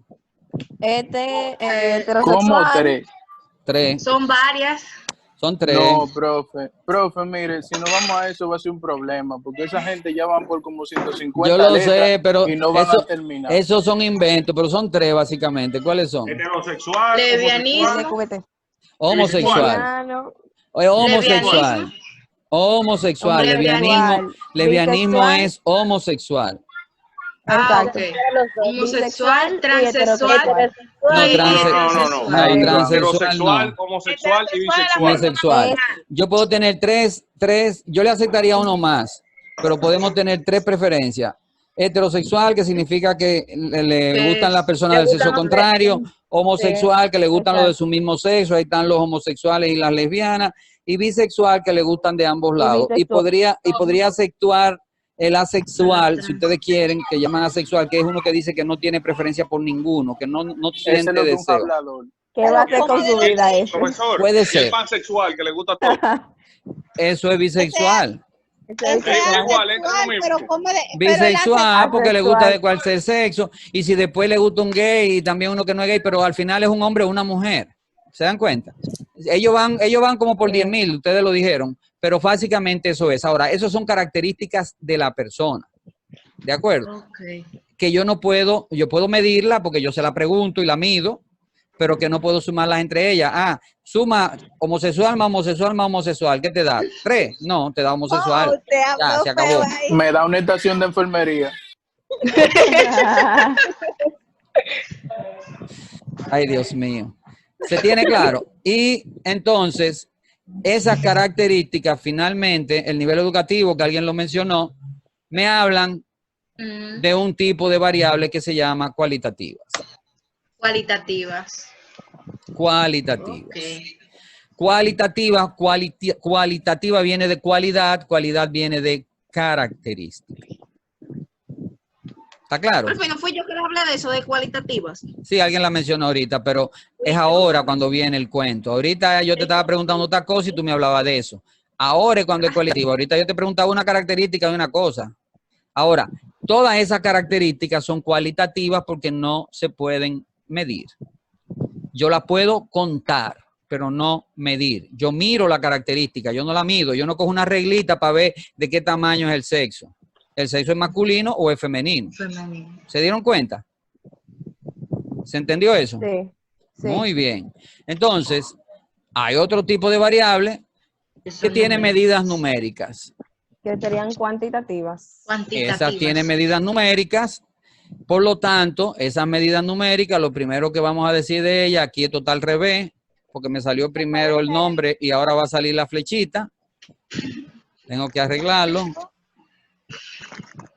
¿Cómo Heterosexual. tres? Tres. Son varias. Son 3. No, profe, mire, si no vamos a eso va a ser un problema, porque esa gente ya van por como 150 Yo lo letras sé, pero y no van a terminar. esos son inventos, pero son 3 básicamente. ¿Cuáles son? Heterosexual, Lesbianismo. Homosexual. Homosexual. Homosexual. Lesbianismo. Lesbianismo Bisexual. es homosexual. Exacto. Homosexual, Bisexual y transexual. No, y No. transexual Heterosexual, no. homosexual y Heterosexual, bisexual. Bisexual. Yo puedo tener tres, yo le aceptaría uno más, pero podemos tener 3 preferencias. Heterosexual, que significa que le Que gustan las personas le del sexo gustan los contrario. Homosexual, que le gustan los de exacto. su mismo sexo. Ahí están los homosexuales y las lesbianas. Y bisexual, que le gustan de ambos lados. Y podría aceptar el asexual, si ustedes quieren, que llaman asexual, que es uno que dice que no tiene preferencia por ninguno, que no Ese es siente lo que un deseo. hablador. ¿Qué va a hacer con su vida ese? Profesor, Puede y el ser. pansexual que le gusta todo. Eso es bisexual. Ese es igual, es lo asexual, mismo. pero ¿cómo de- Bisexual, porque le gusta de Asexual. cualquier sexo. Y si después le gusta un gay y también uno que no es gay, pero al final es un hombre o una mujer. ¿Se dan cuenta? Ellos van como por 10.000, ustedes lo dijeron, pero básicamente eso es. Ahora, esas son características de la persona. ¿De acuerdo? Que yo puedo medirla porque yo se la pregunto y la mido, pero que no puedo sumarlas entre ellas. Suma homosexual más homosexual más homosexual. ¿Qué te da? 3. No, te da homosexual. usted Ya, habló se acabó. feo ahí. Me da una estación de enfermería. Ay, Dios mío. ¿Se tiene claro? Y entonces, esas características, finalmente, el nivel educativo, que alguien lo mencionó, me hablan de un tipo de variable que se llama cualitativas. Cualitativas. Cualitativas. Ok. Cualitativa viene de cualidad viene de característica. ¿Está claro? Profe, no fui yo que les hablé de eso, de cualitativas. Sí, alguien la mencionó ahorita, pero es ahora cuando viene el cuento. Ahorita yo te estaba preguntando otra cosa y tú me hablabas de eso. Ahora es cuando es cualitativo. Ahorita yo te preguntaba una característica de una cosa. Ahora, todas esas características son cualitativas porque no se pueden medir. Yo las puedo contar, pero no medir. Yo miro la característica, yo no la mido. Yo no cojo una reglita para ver de qué tamaño es el sexo. ¿El sexo es masculino o es femenino? Femenino. ¿Se dieron cuenta? ¿Se entendió eso? Sí, sí. Muy bien. Entonces, hay otro tipo de variable que tiene medidas numéricas. Que serían cuantitativas. Esas tienen medidas numéricas. Por lo tanto, esas medidas numéricas, lo primero que vamos a decir de ellas, aquí esto está al revés, porque me salió primero el nombre y ahora va a salir la flechita. Tengo que arreglarlo.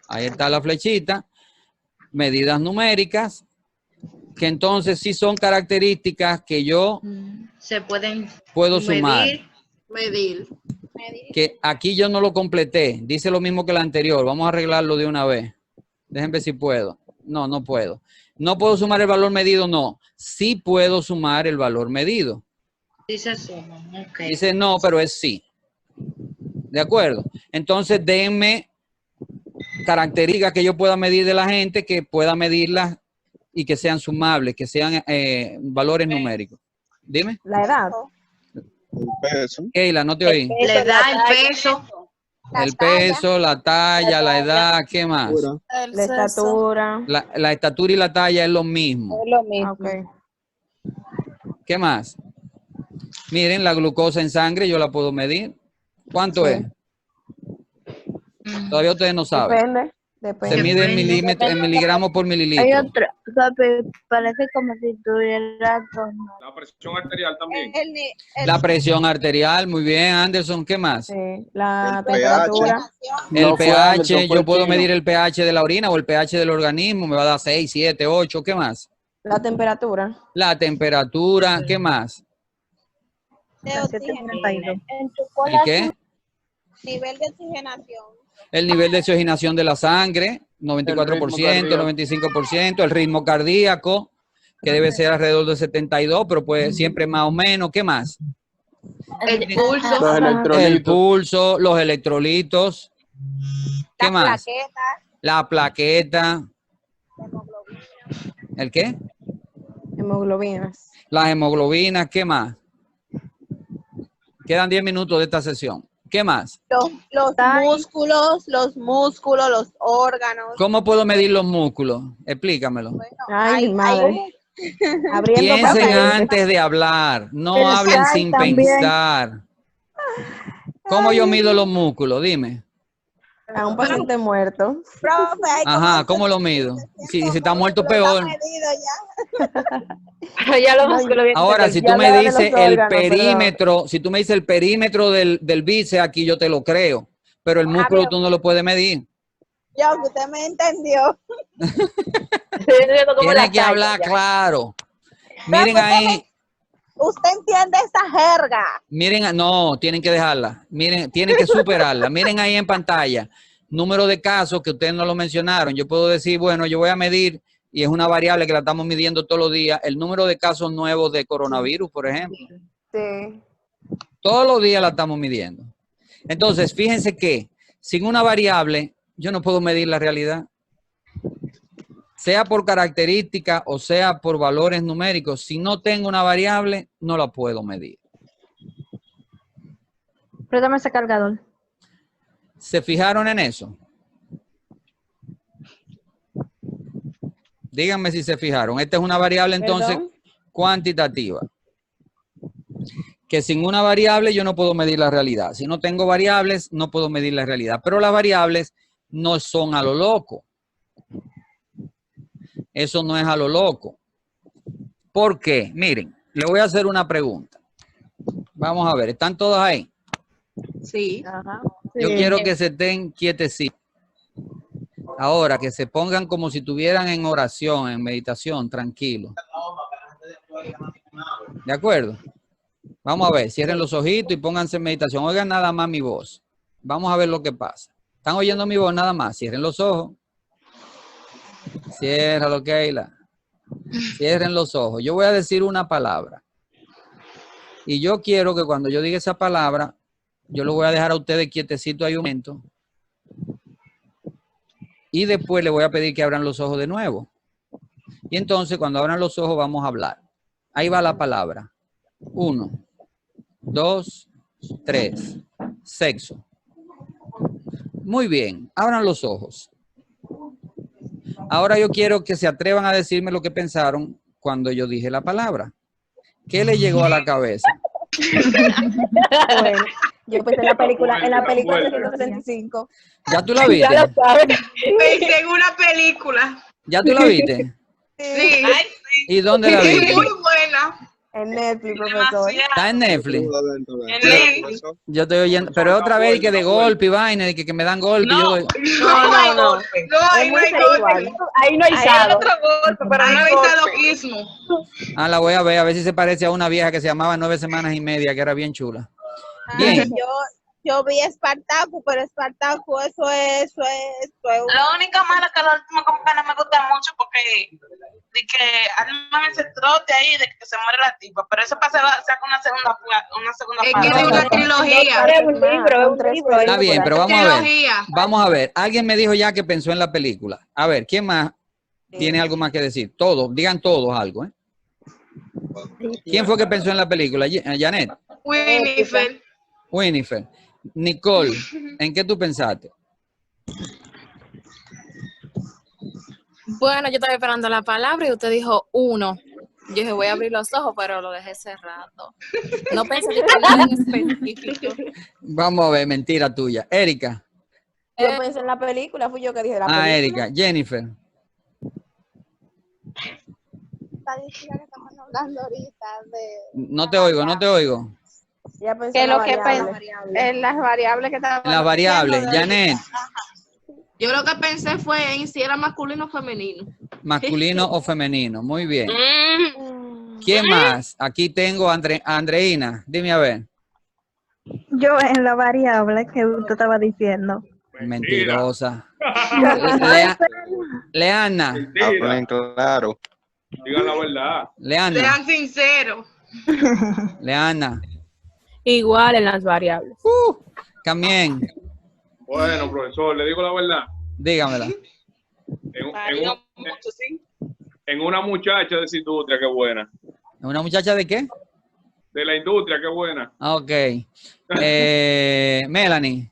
Ahí está la flechita. Medidas numéricas, que entonces sí son características que yo Se pueden puedo sumar. medir. Que aquí yo no lo completé. Dice lo mismo que la anterior. Vamos a arreglarlo de una vez. Déjenme ver si puedo. No, no puedo. ¿No puedo sumar el valor medido? No. Sí puedo sumar el valor medido. Sí se suman, ok. Dice no, pero es sí. ¿De acuerdo? Entonces, denme características que yo pueda medir de la gente, que pueda medirlas y que sean sumables, que sean valores numéricos. Dime. La edad. El peso. Keila, no te oí. La edad, el peso. El peso, la talla, la edad, ¿qué más? La estatura. La estatura y la talla es lo mismo. Es lo mismo. Ok. ¿Qué más? Miren, la glucosa en sangre yo la puedo medir. ¿Cuánto Sí. es? Todavía ustedes no saben. Depende. Se Depende. mide en milímetros, en miligramos por mililitro. Hay otro, papi, parece como si tuviera La presión arterial también. La presión arterial, muy bien, Anderson, ¿qué más? Sí. La El temperatura. El No fue pH, Anderson, fue yo puedo Chino. medir el pH de la orina o el pH del organismo, me va a dar 6, 7, 8, ¿qué más? La temperatura. La temperatura, ¿qué más? De oxígeno. ¿El qué? Nivel de oxigenación. El nivel de oxigenación de la sangre, El 94%, ritmo 95%, el ritmo cardíaco, que debe ser alrededor de 72, pero puede siempre más o menos, ¿qué más? El pulso. Los El electrolitos. pulso, los electrolitos, ¿qué La más? plaqueta, La plaqueta, la hemoglobina. ¿el qué? Hemoglobinas. Las hemoglobinas, ¿qué más? Quedan 10 minutos de esta sesión. ¿Qué más? Los músculos, los órganos. ¿Cómo puedo medir los músculos? Explícamelo. Bueno, Ay, hay madre. Abriendo Piensen paréntesis. antes de hablar. No El hablen SAI sin también. pensar. ¿Cómo yo mido los músculos? Dime. A un paciente muerto. profe, hay Ajá, ¿cómo lo mido? Si está muerto, peor. Ya los No, músculos bien. Ahora, si Ya tú me hablaba de los dices el órganos, perímetro, si tú me dices el perímetro del bíceps, aquí yo te lo creo. Pero el músculo tú no lo puedes medir. Yo, que usted me entendió. Tienes que hablar claro. Miren ahí. Usted entiende esa jerga. Miren, no, tienen que dejarla. Miren, tienen que superarla. Miren ahí en pantalla. Número de casos que ustedes no lo mencionaron. Yo puedo decir, bueno, yo voy a medir, y es una variable que la estamos midiendo todos los días, el número de casos nuevos de coronavirus, por ejemplo. Sí. Todos los días la estamos midiendo. Entonces, fíjense que sin una variable, yo no puedo medir la realidad. Sea por característica o sea por valores numéricos, si no tengo una variable, no la puedo medir. Préstame ese cargador. ¿Se fijaron en eso? Díganme si se fijaron. Esta es una variable entonces cuantitativa. Que sin una variable yo no puedo medir la realidad. Si no tengo variables, no puedo medir la realidad. Pero las variables no son a lo loco. Eso no es a lo loco. ¿Por qué? Miren, le voy a hacer una pregunta. Vamos a ver, ¿están todos ahí? Sí. Ajá. Yo quiero que se estén quietecitos. Ahora, que se pongan como si estuvieran en oración, en meditación, tranquilo. ¿De acuerdo? Vamos a ver, cierren los ojitos y pónganse en meditación. Oigan nada más mi voz. Vamos a ver lo que pasa. ¿Están oyendo mi voz nada más? Cierren los ojos. Ciérralo, Keila. Cierren los ojos. Yo voy a decir una palabra. Y yo quiero que cuando yo diga esa palabra, yo lo voy a dejar a ustedes quietecitos ahí un momento. Y después le voy a pedir que abran los ojos de nuevo. Y entonces, cuando abran los ojos, vamos a hablar. Ahí va la palabra. 1, 2, 3. Sexo. Muy bien. Abran los ojos. Ahora yo quiero que se atrevan a decirme lo que pensaron cuando yo dije la palabra. ¿Qué le llegó a la cabeza? Bueno, yo pensé en la película 365. ¿Ya tú la viste? Ya lo saben. Pensé en una película. ¿Ya tú la viste? Sí. ¿Y dónde la viste? Muy buena. En Netflix, profesor. ¿Está en Netflix? En Netflix. Yo estoy oyendo, pero otra vez que de golpe y vaina, de que me dan golpe. No, yo doy... no hay golpe. No, ahí no hay golpe. Ahí no hay Hay sado. otro golpe, pero no hay sadoquismo. Ah, la voy a ver si se parece a una vieja que se llamaba 9 semanas y media, que era bien chula. Bien. Yo vi Espartaco, pero Espartaco, eso es. La única mala que la última compa no me gusta mucho porque de que arman ese trote ahí de que se muere la tipa, pero eso pasa saca una segunda Es parte. que es una trilogía. Es un libro. Está bien, pero vamos a ver. Trilogía. Vamos a ver. Alguien me dijo ya que pensó en la película. A ver, ¿quién más tiene algo más que decir? Todos, digan todos algo, ¿eh? ¿Quién fue que pensó en la película? Janet. Winifred. Winifred. Nicole, ¿en qué tú pensaste? Bueno, yo estaba esperando la palabra y usted dijo 1. Yo dije, voy a abrir los ojos, pero lo dejé cerrado. No pensé en nada en específico. Vamos a ver, mentira tuya. Erika. Yo pensé en la película, fui yo que dije la película. Erika. Jennifer. Estadística que estamos hablando ahorita No te oigo, no te oigo. Ya pensé que en lo la que variable. en las variables que estamos En las variables. Janet. Yo lo que pensé fue en si era masculino o femenino. Masculino o femenino. Muy bien. ¿Quién más? Aquí tengo a Andreina. Dime a ver. Yo en la variable que usted estaba diciendo. Mentirosa. Leana. Hablen claro. Digan la verdad. Leana. Sean sinceros. Leana. Igual en las variables. Camien. Bueno, profesor, le digo la verdad. Dígamela. En una muchacha de Situtria, qué buena. ¿Una muchacha de qué? De la industria, qué buena. Ok. Melanie.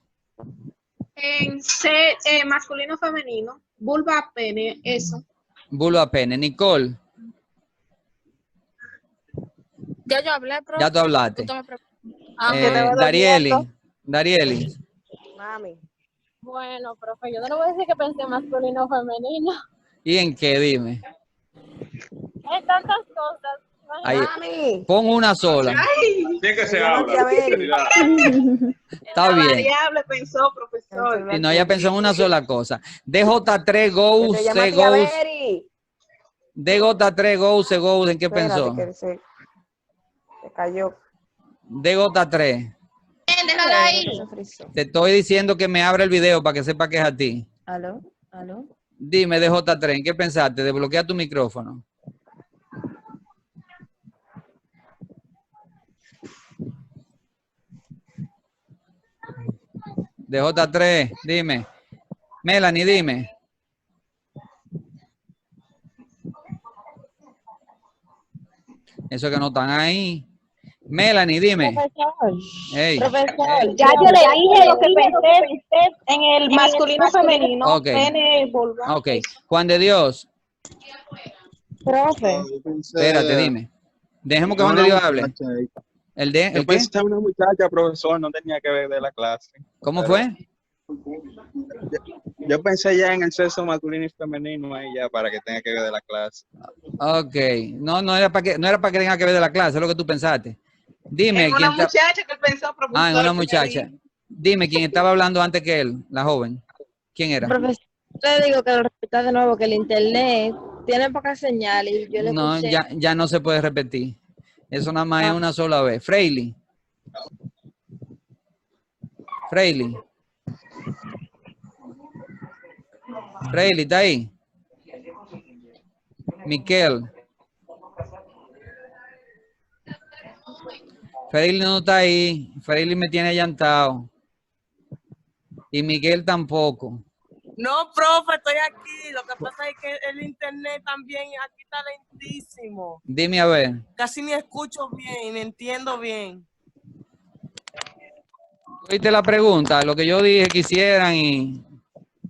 En masculino femenino, vulva, pene, eso. Vulva pene. Nicole. Ya yo hablé, profe. Ya tú hablaste. Usted me preguntó. Darieli. Mami. Bueno, profe, yo no le voy a decir que pensé masculino o femenino. ¿Y en qué? Dime. Hay tantas cosas. Ahí. Mami. Pon una sola. Tiene que se habla. Está bien. Variable pensó, profesor. Si no, ella pensó en una sola cosa. DJ3 Go, C Go. DJ3 Go, C Go, ¿en qué pensó? Se cayó. DJ3. Déjalo ahí. Te estoy diciendo que me abra el video para que sepa que es a ti. ¿Aló? Dime, DJ3, ¿en qué pensaste? Desbloquea tu micrófono. DJ3, dime. Melanie, dime. Eso que no están ahí. Melanie, dime. Hey. Profesor, ya yo le dije lo que pensé en el masculino femenino. Ok. Pene, vulva. Ok. Juan de Dios. Profe. Espérate, dime. Dejemos que Juan de Dios hable. ¿El de? Yo ¿El qué? pensé en una muchacha, profesor, no tenía que ver de la clase. ¿Cómo fue? Yo pensé ya en el sexo masculino y femenino ahí ya para que tenga que ver de la clase. Ok. No era para que tenga que ver de la clase, es lo que tú pensaste. Dime. En una muchacha que pensó, profesor. En una muchacha. Dime, ¿quién estaba hablando antes que él? La joven. ¿Quién era? Profesor, le digo que lo repita de nuevo, que el internet tiene poca señal y yo le No, escuché. ya no se puede repetir. Eso nada más es una sola vez. Freily. Freily, ¿está ahí? Miquel. Freily no está ahí. Freily me tiene llantado. Y Miguel tampoco. No, profe, estoy aquí. Lo que pasa es que el internet también aquí está lentísimo. Dime a ver. Casi ni escucho bien, ni entiendo bien. ¿Oíste la pregunta? Lo que yo dije que hicieran y...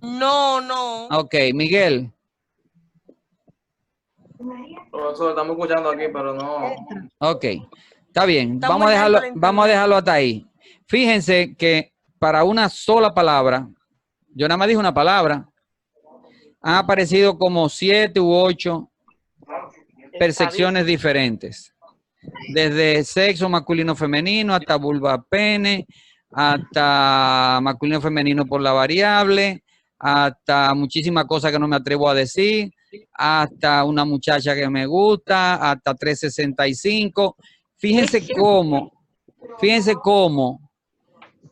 No. Ok, Miguel. Profesor, estamos escuchando aquí, pero no. Ok, está bien. Está Vamos muy a alto el dejarlo hasta ahí. Fíjense que para una sola palabra, yo nada más dije una palabra, han aparecido como 7 u 8 percepciones diferentes. Desde sexo masculino femenino hasta vulva pene, hasta masculino femenino por la variable, hasta muchísimas cosas que no me atrevo a decir, hasta una muchacha que me gusta, hasta 365. Fíjense cómo,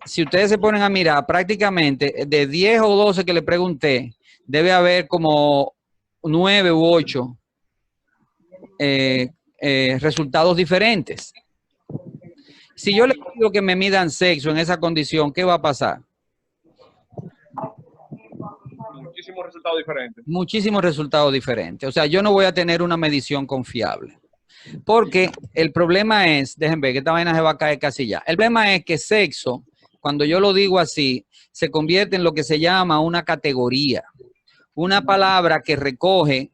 si ustedes se ponen a mirar, prácticamente de 10 o 12 que le pregunté, debe haber como 9 u 8 resultados diferentes. Si yo les pido que me midan sexo en esa condición, ¿qué va a pasar? Muchísimos resultados diferentes. Muchísimos resultados diferentes. O sea, yo no voy a tener una medición confiable. Porque el problema es, déjenme ver que esta vaina se va a caer casi ya. El problema es que sexo, cuando yo lo digo así, se convierte en lo que se llama una categoría. Una palabra que recoge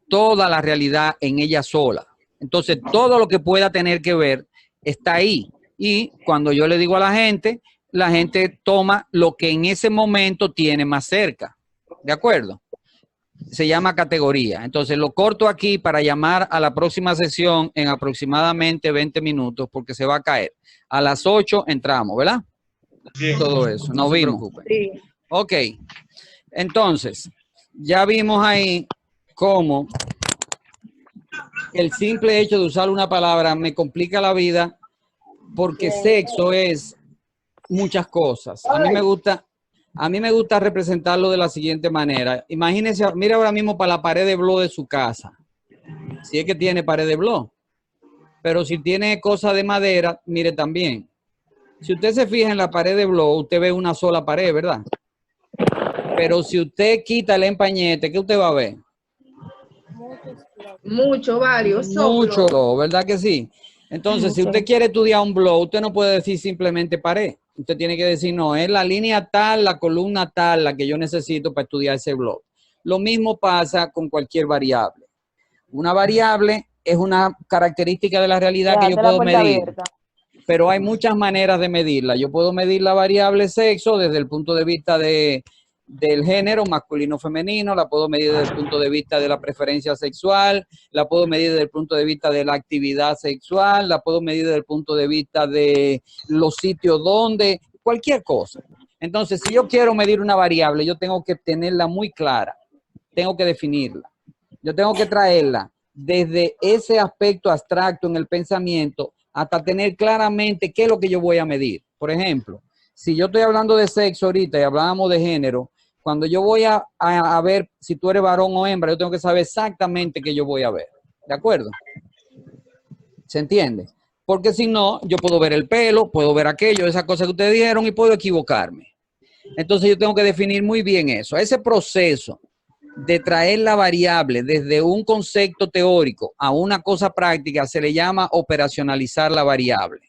toda la realidad en ella sola. Entonces, todo lo que pueda tener que ver está ahí. Y cuando yo le digo a la gente toma lo que en ese momento tiene más cerca. ¿De acuerdo? Se llama categoría. Entonces, lo corto aquí para llamar a la próxima sesión en aproximadamente 20 minutos porque se va a caer. A las 8 entramos, ¿verdad? Sí. Todo eso. Nos vimos. Sí. Ok. Entonces, ya vimos ahí cómo el simple hecho de usar una palabra me complica la vida porque sexo es muchas cosas. A mí me gusta representarlo de la siguiente manera. Imagínense, mira ahora mismo para la pared de blog de su casa. Si es que tiene pared de blog. Pero si tiene cosas de madera, mire también. Si usted se fija en la pared de blog, usted ve una sola pared, ¿verdad? Pero si usted quita el empañete, ¿qué usted va a ver? Varios. Mucho, ¿verdad que sí? Entonces, si usted quiere estudiar un blog, usted no puede decir simplemente pared. Usted tiene que decir, no, es la línea tal, la columna tal, la que yo necesito para estudiar ese blog. Lo mismo pasa con cualquier variable. Una variable es una característica de la realidad que yo puedo medir. Pero hay muchas maneras de medirla. Yo puedo medir la variable sexo desde el punto de vista del género masculino o femenino, la puedo medir desde el punto de vista de la preferencia sexual, la puedo medir desde el punto de vista de la actividad sexual, la puedo medir desde el punto de vista de los sitios donde, cualquier cosa. Entonces, si yo quiero medir una variable, yo tengo que tenerla muy clara, tengo que definirla, yo tengo que traerla desde ese aspecto abstracto en el pensamiento hasta tener claramente qué es lo que yo voy a medir. Por ejemplo, si yo estoy hablando de sexo ahorita y hablábamos de género, cuando yo voy a ver si tú eres varón o hembra, yo tengo que saber exactamente qué yo voy a ver. ¿De acuerdo? ¿Se entiende? Porque si no, yo puedo ver el pelo, puedo ver aquello, esas cosas que ustedes dijeron y puedo equivocarme. Entonces yo tengo que definir muy bien eso. Ese proceso de traer la variable desde un concepto teórico a una cosa práctica se le llama operacionalizar la variable.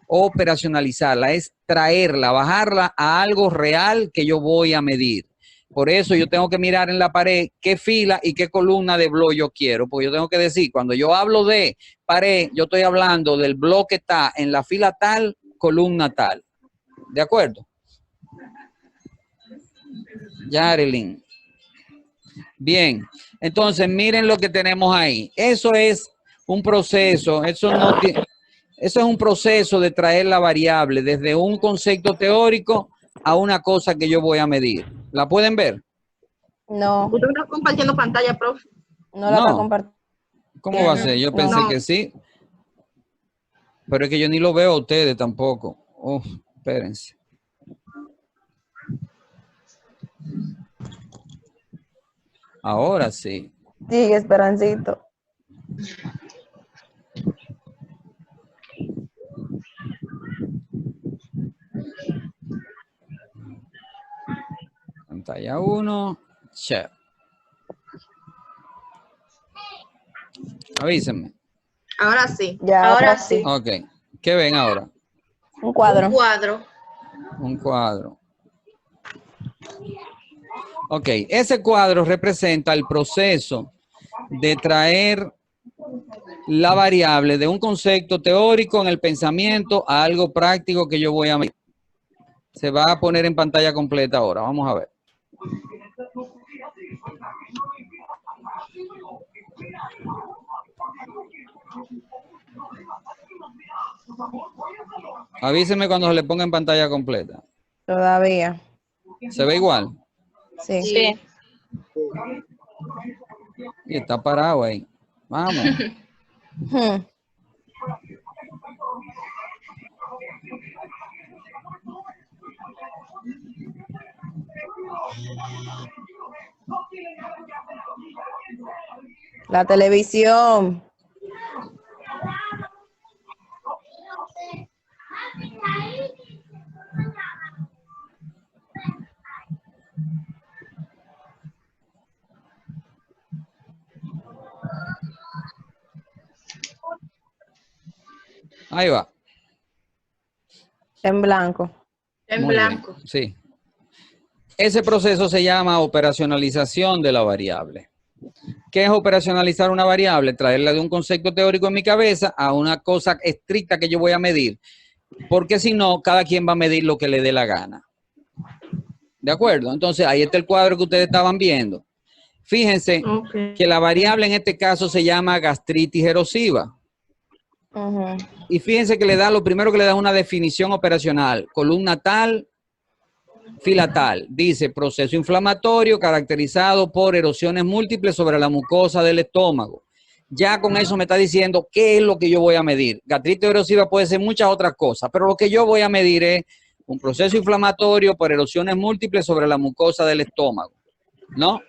Operacionalizarla es traerla, bajarla a algo real que yo voy a medir. Por eso yo tengo que mirar en la pared qué fila y qué columna de blog yo quiero, porque yo tengo que decir, cuando yo hablo de pared, yo estoy hablando del blog que está en la fila tal, columna tal. ¿De acuerdo? Yarelin. Bien, entonces miren lo que tenemos ahí. Eso es un proceso, eso es un proceso de traer la variable desde un concepto teórico a una cosa que yo voy a medir. ¿La pueden ver? No. ¿Usted está compartiendo pantalla, profe? No la está compartiendo. ¿Cómo va a ser? Yo pensé que sí. Pero es que yo ni lo veo a ustedes tampoco. Espérense. Ahora sí. Sigue, Esperancito. Pantalla 1. Share. Avísenme. Ahora sí. Ya, ahora sí. Ok. ¿Qué ven ahora? Un cuadro. Un cuadro. Un cuadro. Ok, ese cuadro representa el proceso de traer la variable de un concepto teórico en el pensamiento a algo práctico que yo voy a medir. Se va a poner en pantalla completa ahora. Vamos a ver. Avíseme cuando se le ponga en pantalla completa. Todavía. ¿Se ve igual? Sí. Sí. Y está parado ahí. Vamos. La televisión. Ahí va. En blanco. En Muy blanco. bien, sí. Ese proceso se llama operacionalización de la variable. ¿Qué es operacionalizar una variable? Traerla de un concepto teórico en mi cabeza a una cosa estricta que yo voy a medir. Porque si no, cada quien va a medir lo que le dé la gana. ¿De acuerdo? Entonces, ahí está el cuadro que ustedes estaban viendo. Fíjense que la variable en este caso se llama gastritis erosiva. Y fíjense que lo primero que le da una definición operacional. Columna tal, fila tal. Dice proceso inflamatorio caracterizado por erosiones múltiples sobre la mucosa del estómago. Ya con eso me está diciendo qué es lo que yo voy a medir. Gastritis erosiva puede ser muchas otras cosas, pero lo que yo voy a medir es un proceso inflamatorio por erosiones múltiples sobre la mucosa del estómago. ¿No?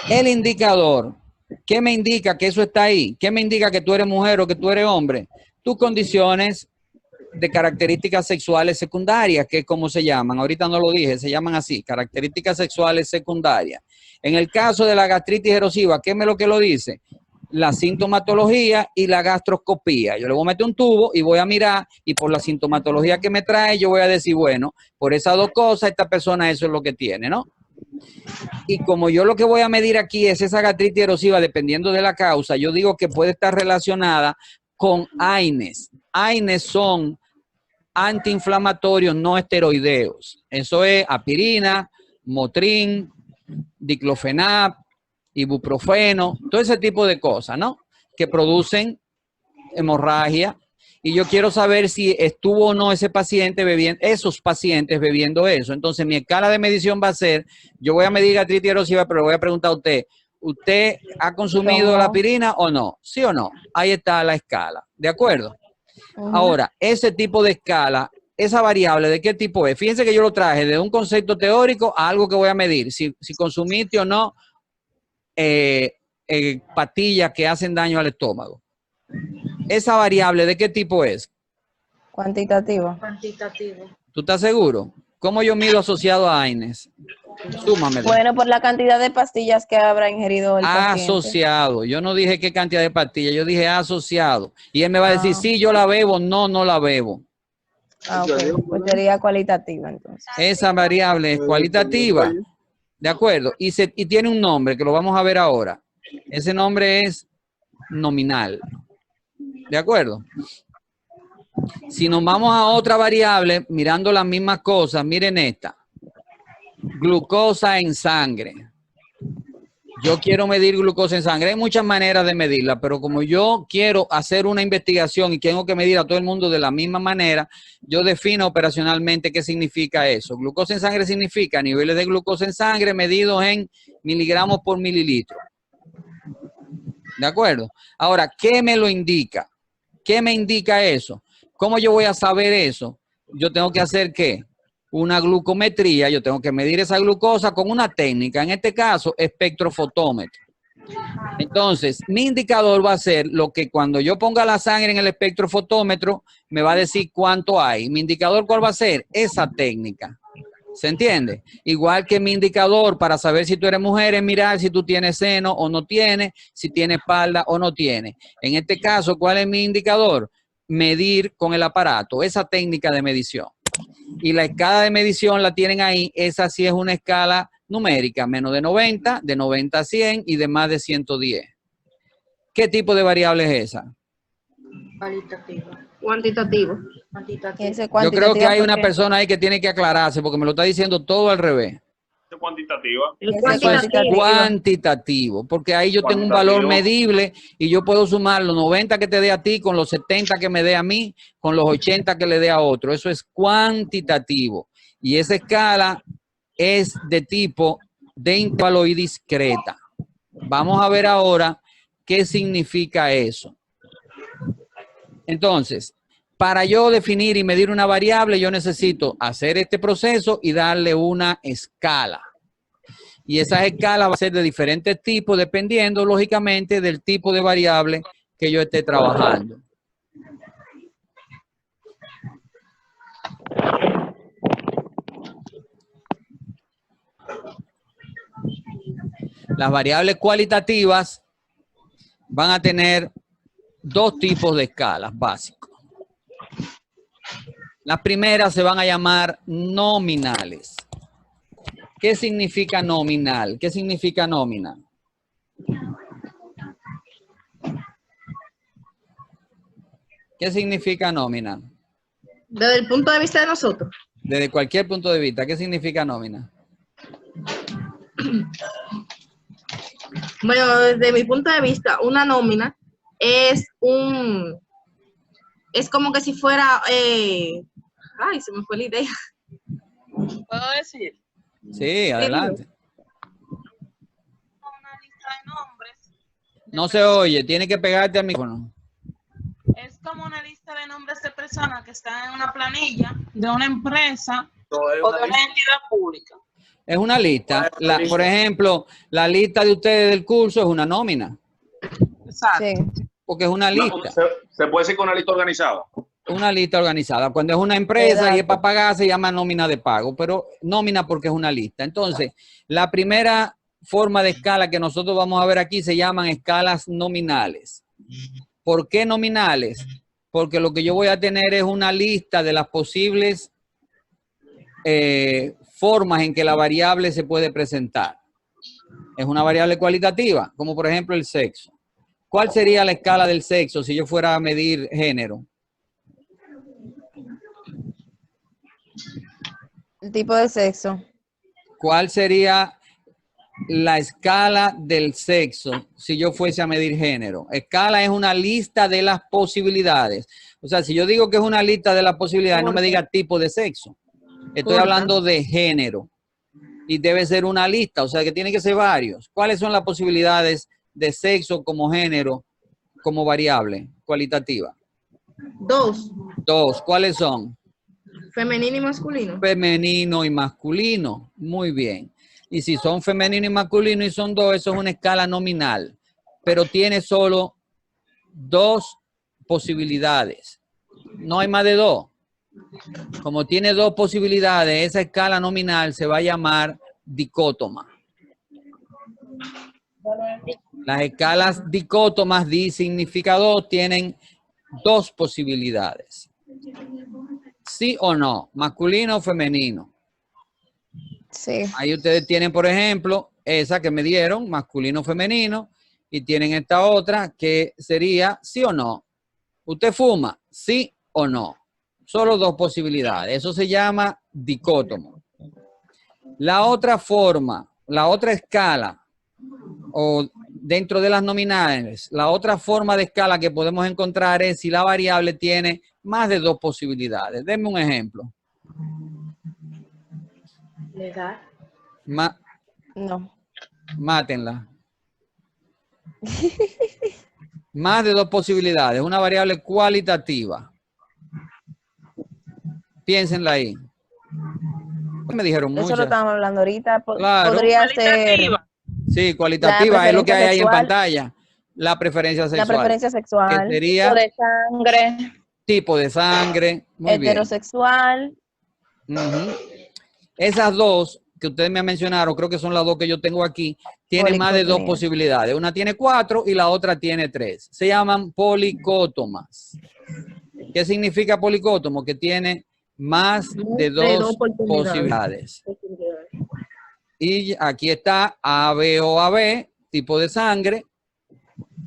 El indicador. ¿Qué me indica que eso está ahí? ¿Qué me indica que tú eres mujer o que tú eres hombre? Tus condiciones de características sexuales secundarias, que es como se llaman. Ahorita no lo dije, se llaman así, características sexuales secundarias. En el caso de la gastritis erosiva, ¿qué es lo que lo dice? la sintomatología y la gastroscopía. Yo le voy a meter un tubo y voy a mirar, y por la sintomatología que me trae, yo voy a decir, bueno, por esas dos cosas, esta persona eso es lo que tiene, ¿no? Y como yo lo que voy a medir aquí es esa gastritis erosiva, dependiendo de la causa, yo digo que puede estar relacionada con AINES. AINES son antiinflamatorios no esteroideos. Eso es aspirina, Motrin, diclofenac, ibuprofeno, todo ese tipo de cosas, ¿no? Que producen hemorragia. Y yo quiero saber si estuvo o no ese paciente bebiendo, esos pacientes bebiendo eso. Entonces, mi escala de medición va a ser, yo voy a medir gastritis erosiva, pero le voy a preguntar a usted, ¿usted ha consumido la aspirina o no? ¿Sí o no? Ahí está la escala, ¿de acuerdo? Ahora, ese tipo de escala, esa variable, ¿de qué tipo es? Fíjense que yo lo traje de un concepto teórico a algo que voy a medir, si consumiste o no pastillas que hacen daño al estómago. ¿Esa variable de qué tipo es? Cuantitativo. Cuantitativo. ¿Tú estás seguro? ¿Cómo yo mido asociado a AINES? Súmamelo. Bueno, por la cantidad de pastillas que habrá ingerido el paciente. Asociado. Yo no dije qué cantidad de pastillas, yo dije asociado. Y él me va a decir, sí, yo la bebo, no, no la bebo. Ah, ok. Pues sería cualitativa entonces. Esa variable es cualitativa. ¿De acuerdo? Y tiene un nombre que lo vamos a ver ahora. Ese nombre es nominal. ¿De acuerdo? Si nos vamos a otra variable, mirando las mismas cosas, miren esta. Glucosa en sangre. Yo quiero medir glucosa en sangre. Hay muchas maneras de medirla, pero como yo quiero hacer una investigación y tengo que medir a todo el mundo de la misma manera, yo defino operacionalmente qué significa eso. Glucosa en sangre significa niveles de glucosa en sangre medidos en miligramos por mililitro. ¿De acuerdo? Ahora, ¿qué me lo indica? ¿Qué me indica eso? ¿Cómo yo voy a saber eso? Yo tengo que hacer ¿qué? Una glucometría, yo tengo que medir esa glucosa con una técnica, en este caso, espectrofotómetro. Entonces, mi indicador va a ser lo que cuando yo ponga la sangre en el espectrofotómetro, me va a decir cuánto hay. Mi indicador, ¿cuál va a ser? Esa técnica. ¿Se entiende? Igual que mi indicador para saber si tú eres mujer es mirar si tú tienes seno o no tienes, si tienes espalda o no tienes. En este caso, ¿cuál es mi indicador? Medir con el aparato, esa técnica de medición. Y la escala de medición la tienen ahí, esa sí es una escala numérica, menos de 90, de 90 a 100 y de más de 110. ¿Qué tipo de variable es esa? Cualitativo. Cuantitativo. Yo creo que hay una persona ahí que tiene que aclararse porque me lo está diciendo todo al revés. ¿Es cuantitativa? Eso es cuantitativo, porque ahí yo tengo un valor medible y yo puedo sumar los 90 que te dé a ti con los 70 que me dé a mí, con los 80 que le dé a otro. Eso es cuantitativo. Y esa escala es de tipo de intervalo y discreta. Vamos a ver ahora qué significa eso. Entonces, para yo definir y medir una variable, yo necesito hacer este proceso y darle una escala. Y esa escala va a ser de diferentes tipos, dependiendo, lógicamente, del tipo de variable que yo esté trabajando. Las variables cualitativas van a tener dos tipos de escalas básicos. Las primeras se van a llamar nominales. ¿Qué significa nominal? ¿Qué significa nómina? ¿Qué significa nómina? Desde el punto de vista de nosotros. Desde cualquier punto de vista, ¿qué significa nómina? Bueno, desde mi punto de vista, una nómina es como que si fuera, ay, se me fue la idea. ¿Puedo decir? Sí, adelante. Una lista de nombres. No se oye, tiene que pegarte al micrófono. Es como una lista de nombres de personas que están en una planilla de una empresa o de una entidad pública. Es una lista. Por ejemplo, la lista de ustedes del curso es una nómina. Exacto. Sí. Porque es una lista. Se puede decir que una lista organizada. Una lista organizada. Cuando es una empresa y es para pagar, se llama nómina de pago, pero nómina porque es una lista. Entonces, la primera forma de escala que nosotros vamos a ver aquí se llaman escalas nominales. ¿Por qué nominales? Porque lo que yo voy a tener es una lista de las posibles formas en que la variable se puede presentar. Es una variable cualitativa, como por ejemplo el sexo. ¿Cuál sería la escala del sexo si yo fuera a medir género? El tipo de sexo. ¿Cuál sería la escala del sexo si yo fuese a medir género? Escala es una lista de las posibilidades. O sea, si yo digo que es una lista de las posibilidades, no me diga tipo de sexo. Estoy hablando de género. Y debe ser una lista, o sea que tiene que ser varios. ¿Cuáles son las posibilidades de sexo como género, como variable cualitativa? Dos. Dos. ¿Cuáles son? Femenino y masculino. Femenino y masculino. Muy bien. Y si son femenino y masculino y son dos, eso es una escala nominal. Pero tiene solo dos posibilidades. No hay más de dos. Como tiene dos posibilidades, esa escala nominal se va a llamar dicótoma. Las escalas dicótomas, di significa dos, tienen dos posibilidades. ¿Sí o no? Masculino o femenino. Sí. Ahí ustedes tienen, por ejemplo, esa que me dieron, masculino o femenino, y tienen esta otra que sería sí o no. ¿Usted fuma? ¿Sí o no? Solo dos posibilidades. Eso se llama dicótomo. La otra forma, la otra escala, o dentro de las nominales, la otra forma de escala que podemos encontrar es si la variable tiene más de dos posibilidades. Denme un ejemplo. ¿Le da? No. Mátenla. Más de dos posibilidades. Una variable cualitativa. Piénsenla ahí. Me dijeron muchas. Eso lo estábamos hablando ahorita. Claro. Podría ser Sí, cualitativa es lo que hay ahí en sexual. pantalla. La preferencia sexual. La preferencia sexual. Que sería Tipo de sangre. tipo de sangre. Muy Heterosexual. bien. Esas dos que ustedes me mencionaron, creo que son las dos que yo tengo aquí, tienen más de dos posibilidades. Una tiene 4 y la otra tiene 3. Se llaman policótomas. ¿Qué significa policótomo? Que tiene más de dos posibilidades. Y aquí está AB o AB, tipo de sangre.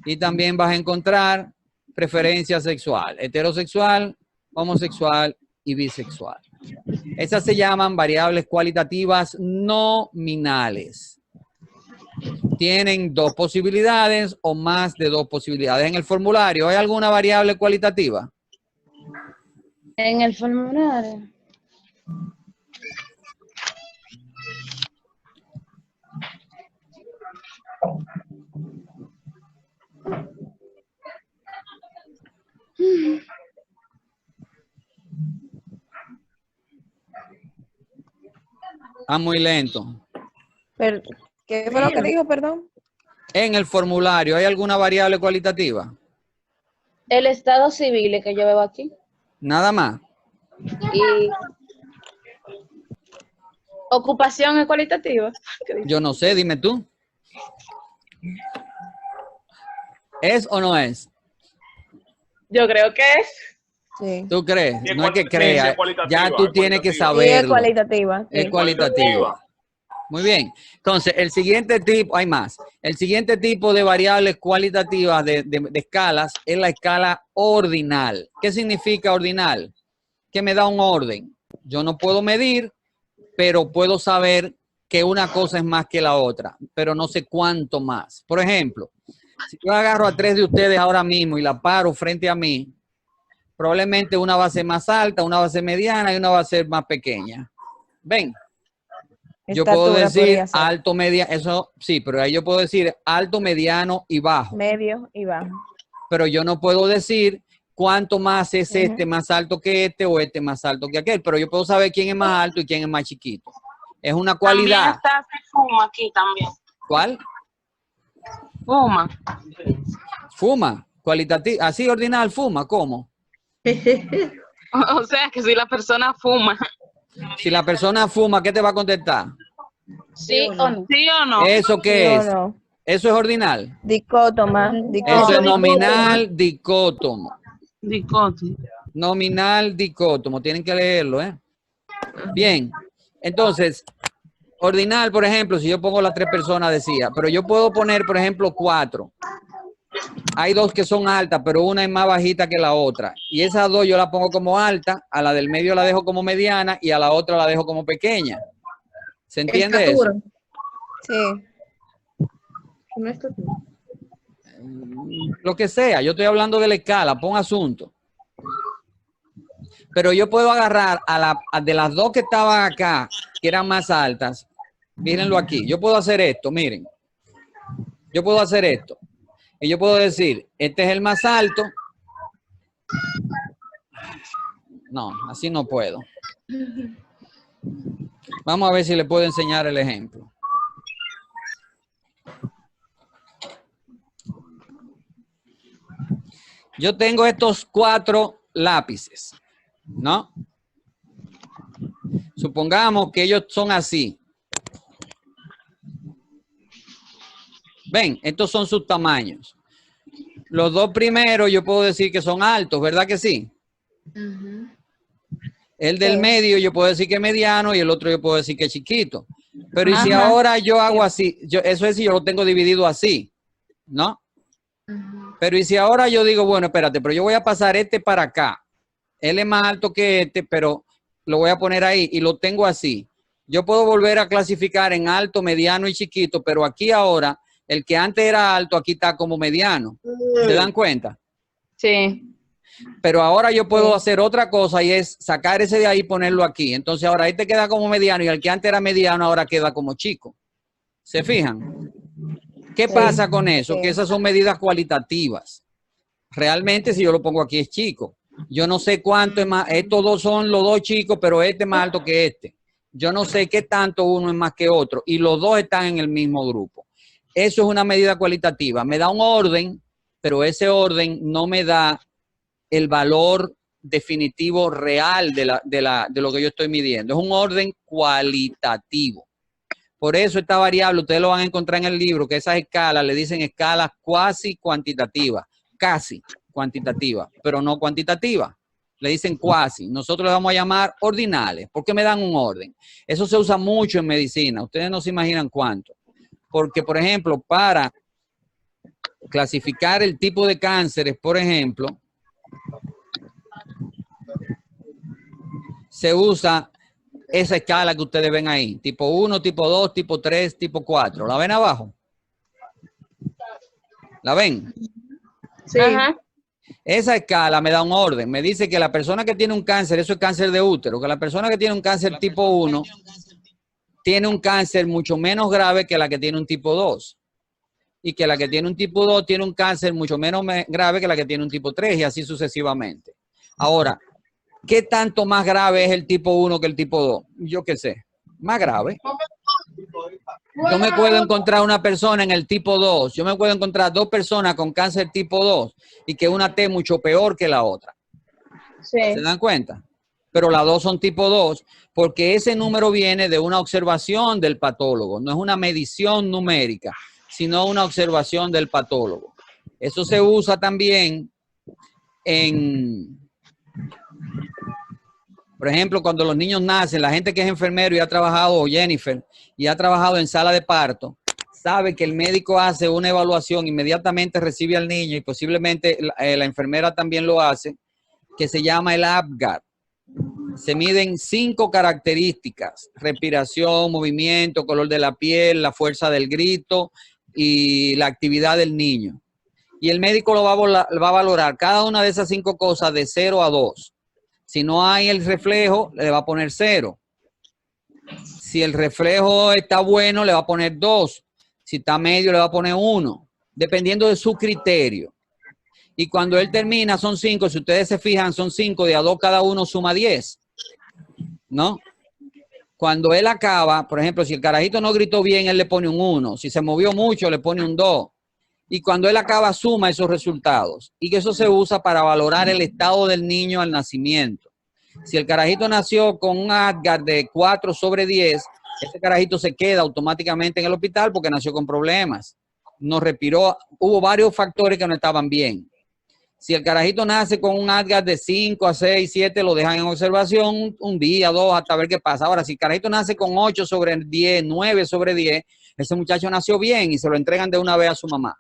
Y también vas a encontrar preferencia sexual, heterosexual, homosexual y bisexual. Esas se llaman variables cualitativas nominales. Tienen dos posibilidades o más de dos posibilidades. En el formulario, ¿hay alguna variable cualitativa? En el formulario. Ah, muy lento. Pero, ¿qué fue lo que dijo, perdón? En el formulario, ¿hay alguna variable cualitativa? El estado civil que yo veo aquí. Nada más. Y ocupación es cualitativa. Yo no sé, dime tú. ¿Es o no es? Yo creo que es. Sí. ¿Tú crees? Sí, No es que sí, creas. es cualitativa, Ya tú es tienes que cualitativa. saberlo. Sí, es cualitativa. Es Sí. cualitativa. Muy bien. Entonces, el siguiente tipo, hay más. El siguiente tipo de variables cualitativas de escalas es la escala ordinal. ¿Qué significa ordinal? Que me da un orden. Yo no puedo medir, pero puedo saber que una cosa es más que la otra, pero no sé cuánto más. Por ejemplo, si yo agarro a 3 de ustedes ahora mismo y la paro frente a mí, probablemente una va a ser más alta, una va a ser mediana y una va a ser más pequeña. ¿Ven? Yo puedo decir alto, media, eso sí, pero ahí yo puedo decir alto, mediano y bajo. Medio y bajo. Pero yo no puedo decir cuánto más es este más alto que este o este más alto que aquel, pero yo puedo saber quién es más alto y quién es más chiquito. Es una cualidad. También está así fuma aquí también. ¿Cuál? Fuma. Fuma, cualitativa, así ordinal, fuma, ¿cómo? O sea que si la persona fuma. Si la persona fuma, ¿qué te va a contestar? ¿Sí o no? ¿Sí o no? ¿Eso qué ¿Sí o es? no? ¿Eso es ordinal. Dicótoma. Eso es Dicótoma. nominal dicótomo. Dicótomo. Nominal dicótomo. Tienen que leerlo, ¿eh? Bien. Entonces, ordinal, por ejemplo, si yo pongo las 3 personas, decía, pero yo puedo poner, por ejemplo, 4. Hay 2 que son altas, pero una es más bajita que la otra. Y esas 2 yo la pongo como alta, a la del medio la dejo como mediana y a la otra la dejo como pequeña. ¿Se entiende eso? Sí. Lo que sea, yo estoy hablando de la escala, pon asunto. Pero yo puedo agarrar de las 2 que estaban acá, que eran más altas, mírenlo aquí, yo puedo hacer esto, miren. Yo puedo hacer esto. Y yo puedo decir, este es el más alto. No, así no puedo. Vamos a ver si le puedo enseñar el ejemplo. Yo tengo estos 4 lápices, ¿no? Supongamos que ellos son así. Ven, estos son sus tamaños. Los 2 primeros yo puedo decir que son altos, ¿verdad que sí? El del medio yo puedo decir que es mediano y el otro yo puedo decir que es chiquito. Pero ¿y si ahora yo hago así? Eso es si yo lo tengo dividido así, ¿no? Pero ¿y si ahora yo digo, bueno, espérate, pero yo voy a pasar este para acá? Él es más alto que este, pero lo voy a poner ahí y lo tengo así. Yo puedo volver a clasificar en alto, mediano y chiquito, pero aquí ahora, el que antes era alto, aquí está como mediano. ¿Se dan cuenta? Sí. Pero ahora yo puedo hacer otra cosa y es sacar ese de ahí y ponerlo aquí. Entonces ahora este queda como mediano y el que antes era mediano ahora queda como chico. ¿Se fijan? ¿Qué pasa con eso? Que esas son medidas cualitativas. Realmente si yo lo pongo aquí es chico. Yo no sé cuánto es más. Estos 2 son los 2 chicos, pero este es más alto que este. Yo no sé qué tanto uno es más que otro. Y los 2 están en el mismo grupo. Eso es una medida cualitativa. Me da un orden, pero ese orden no me da el valor definitivo real de lo que yo estoy midiendo. Es un orden cualitativo. Por eso esta variable, ustedes lo van a encontrar en el libro, que esas escalas le dicen escalas cuasi cuantitativas, casi cuantitativas, pero no cuantitativas. Le dicen cuasi. Nosotros le vamos a llamar ordinales, porque me dan un orden. Eso se usa mucho en medicina. Ustedes no se imaginan cuánto. Porque, por ejemplo, para clasificar el tipo de cánceres, por ejemplo, se usa esa escala que ustedes ven ahí, tipo 1, tipo 2, tipo 3, tipo 4. ¿La ven abajo? ¿La ven? Sí. Ajá. Esa escala me da un orden. Me dice que la persona que tiene un cáncer, eso es cáncer de útero, que la persona que tiene un cáncer tipo 1 tiene un cáncer mucho menos grave que la que tiene un tipo 2. Y que la que tiene un tipo 2 tiene un cáncer mucho menos grave que la que tiene un tipo 3 y así sucesivamente. Ahora, ¿qué tanto más grave es el tipo 1 que el tipo 2? Yo qué sé, más grave. Yo me puedo encontrar una persona en el tipo 2, yo me puedo encontrar 2 personas con cáncer tipo 2 y que una esté mucho peor que la otra. Sí. ¿Se dan cuenta? Pero las 2 son tipo 2 porque ese número viene de una observación del patólogo, no es una medición numérica, sino una observación del patólogo. Eso se usa también por ejemplo, cuando los niños nacen, la gente que es enfermero y ha trabajado, o Jennifer, y ha trabajado en sala de parto, sabe que el médico hace una evaluación, inmediatamente recibe al niño y posiblemente la enfermera también lo hace, que se llama el APGAR. Se miden 5 características: respiración, movimiento, color de la piel, la fuerza del grito y la actividad del niño. Y el médico lo va a valorar cada una de esas 5 cosas de 0 a 2. Si no hay el reflejo, le va a poner 0. Si el reflejo está bueno, le va a poner 2. Si está medio, le va a poner 1. Dependiendo de su criterio. Y cuando él termina, son 5. Si ustedes se fijan, son 5. De a 2 cada uno suma 10. ¿No? Cuando él acaba, por ejemplo, si el carajito no gritó bien, él le pone un 1. Si se movió mucho, le pone un 2. Y cuando él acaba, suma esos resultados. Y que eso se usa para valorar el estado del niño al nacimiento. Si el carajito nació con un APGAR de 4/10, Ese carajito se queda automáticamente en el hospital porque nació con problemas. No respiró, hubo varios factores que no estaban bien. Si el carajito nace con un ADGAR de 5 a 6, 7, lo dejan en observación un día, 2, hasta ver qué pasa. Ahora, si el carajito nace con 8 sobre 10, 9 sobre 10, ese muchacho nació bien y se lo entregan de una vez a su mamá.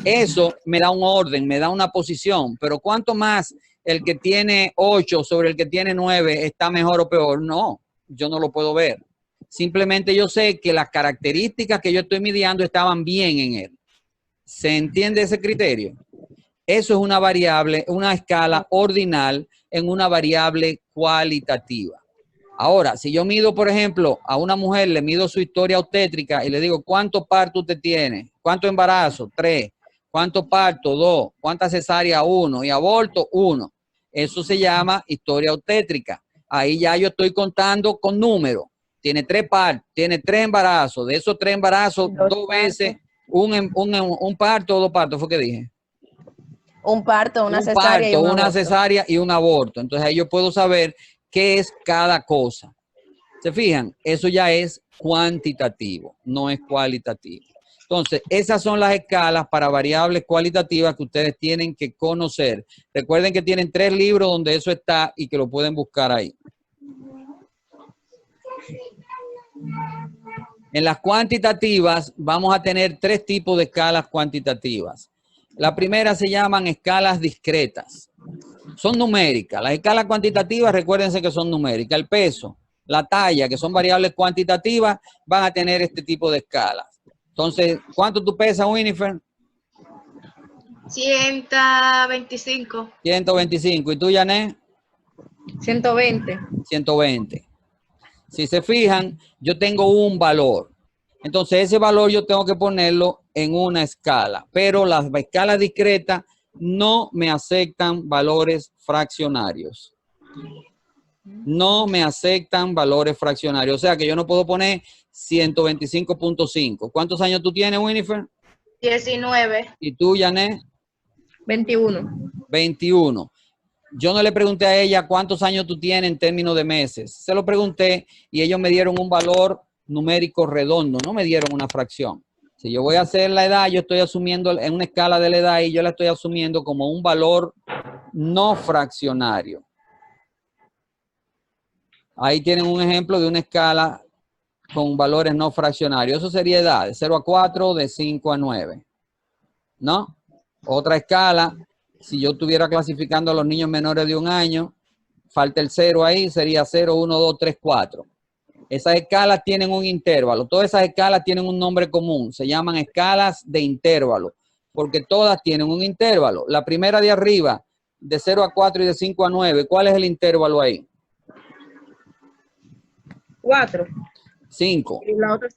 Eso me da un orden, me da una posición, pero ¿cuánto más el que tiene 8 sobre el que tiene 9 está mejor o peor? No, yo no lo puedo ver. Simplemente yo sé que las características que yo estoy midiendo estaban bien en él. ¿Se entiende ese criterio? Eso es una variable, una escala ordinal en una variable cualitativa. Ahora, si yo mido, por ejemplo, a una mujer, le mido su historia obstétrica y le digo, ¿cuántos partos usted tiene? ¿Cuántos embarazos? 3. ¿Cuántos partos? 2. ¿Cuántas cesáreas? 1. Y aborto? 1. Eso se llama historia obstétrica. Ahí ya yo estoy contando con números. Tiene 3 partos, tiene 3 embarazos. De esos 3 embarazos, 2 veces, un parto o 2 partos, ¿fue que dije? Un parto, una Un cesárea parto, y un una aborto. cesárea y un aborto. Entonces ahí yo puedo saber qué es cada cosa. ¿Se fijan? Eso ya es cuantitativo, no es cualitativo. Entonces, esas son las escalas para variables cualitativas que ustedes tienen que conocer. Recuerden que tienen 3 libros donde eso está y que lo pueden buscar ahí. En las cuantitativas vamos a tener 3 tipos de escalas cuantitativas. La primera se llaman escalas discretas. Son numéricas. Las escalas cuantitativas, recuérdense que son numéricas. El peso, la talla, que son variables cuantitativas, van a tener este tipo de escalas. Entonces, ¿cuánto tú pesas, Winifred? 125. 125. ¿Y tú, Janet? 120. 120. Si se fijan, yo tengo un valor. Entonces, ese valor yo tengo que ponerlo en una escala. Pero las escalas discretas no me aceptan valores fraccionarios. No me aceptan valores fraccionarios. O sea que yo no puedo poner 125.5. ¿Cuántos años tú tienes, Winifred? 19. ¿Y tú, Janet? 21. 21. Yo no le pregunté a ella cuántos años tú tienes en términos de meses. Se lo pregunté y ellos me dieron un valor numérico redondo. No me dieron una fracción. Si yo voy a hacer la edad, yo estoy asumiendo en una escala de la edad y yo la estoy asumiendo como un valor no fraccionario. Ahí tienen un ejemplo de una escala con valores no fraccionarios. Eso sería edad, de 0 a 4, de 5 a 9. ¿No? Otra escala, si yo estuviera clasificando a los niños menores de 1 año, falta el 0 ahí, sería 0, 1, 2, 3, 4. Esas escalas tienen un intervalo. Todas esas escalas tienen un nombre común. Se llaman escalas de intervalo, porque todas tienen un intervalo. La primera de arriba, de 0 a 4 y de 5 a 9, ¿cuál es el intervalo ahí? 4. 5. Y la otra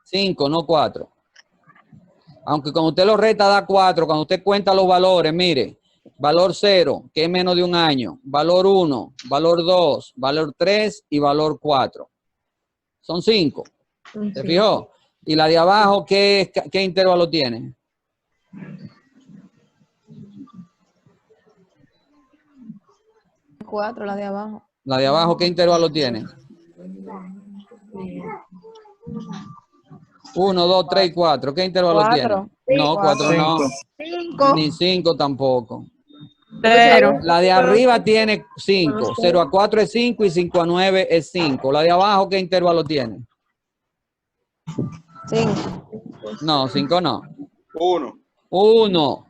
5, no 4. Aunque cuando usted lo reta da 4, cuando usted cuenta los valores, mire, valor 0, que es menos de 1 año, valor 1, valor 2, valor 3 y valor 4. Son 5. ¿Se fijó? Y la de abajo, ¿qué intervalo tiene? 4, la de abajo. La de abajo, ¿qué intervalo tiene? 1, 2, 3, 4. ¿Qué intervalo tiene? No, 4 no. 5. Ni 5 tampoco. 0. La de arriba tiene 5. 0 a 4 es 5 y 5 a 9 es 5. La de abajo, ¿qué intervalo tiene? 5. No, 5 no. 1. 1.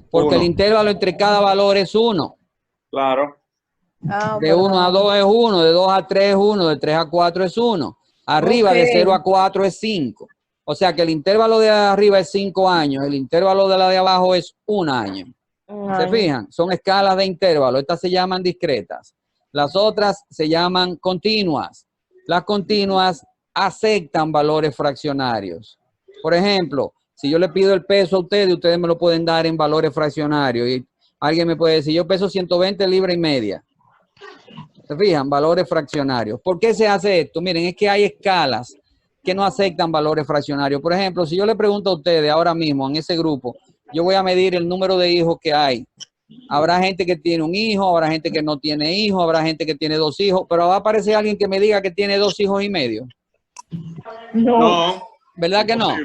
Porque el intervalo entre cada valor es 1. Claro. De 1 a 2 es 1, de 2 a 3 es 1, de 3 a 4 es 1. Arriba de 0 a 4 es 5. O sea que el intervalo de arriba es 5 años, el intervalo de la de abajo es 1 año. ¿Se fijan? Son escalas de intervalo. Estas se llaman discretas. Las otras se llaman continuas. Las continuas aceptan valores fraccionarios. Por ejemplo, si yo le pido el peso a ustedes me lo pueden dar en valores fraccionarios. Y alguien me puede decir, yo peso 120 libras y media. ¿Se fijan? Valores fraccionarios. ¿Por qué se hace esto? Miren, es que hay escalas que no aceptan valores fraccionarios. Por ejemplo, si yo le pregunto a ustedes ahora mismo en ese grupo, yo voy a medir el número de hijos que hay Habrá gente que tiene un hijo, habrá gente que no tiene hijo, habrá gente que tiene 2 hijos, pero va a aparecer alguien que me diga que tiene 2 hijos y medio. No. ¿Verdad que no?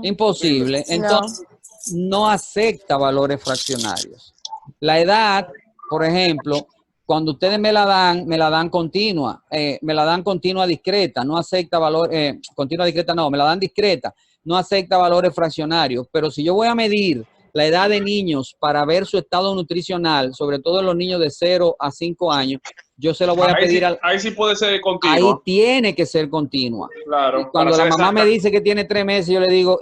Imposible. Imposible. Entonces, no acepta valores fraccionarios. La edad, por ejemplo, cuando ustedes me la dan continua, me la dan continua discreta, no acepta valor, continua discreta no, me la dan discreta, no acepta valores fraccionarios, pero si yo voy a medir la edad de niños para ver su estado nutricional, sobre todo en los niños de 0 a 5 años, yo se lo voy a pedir ahí sí puede ser continua. Ahí tiene que ser continua. Claro. Y cuando la mamá me dice que tiene 3 meses, yo le digo,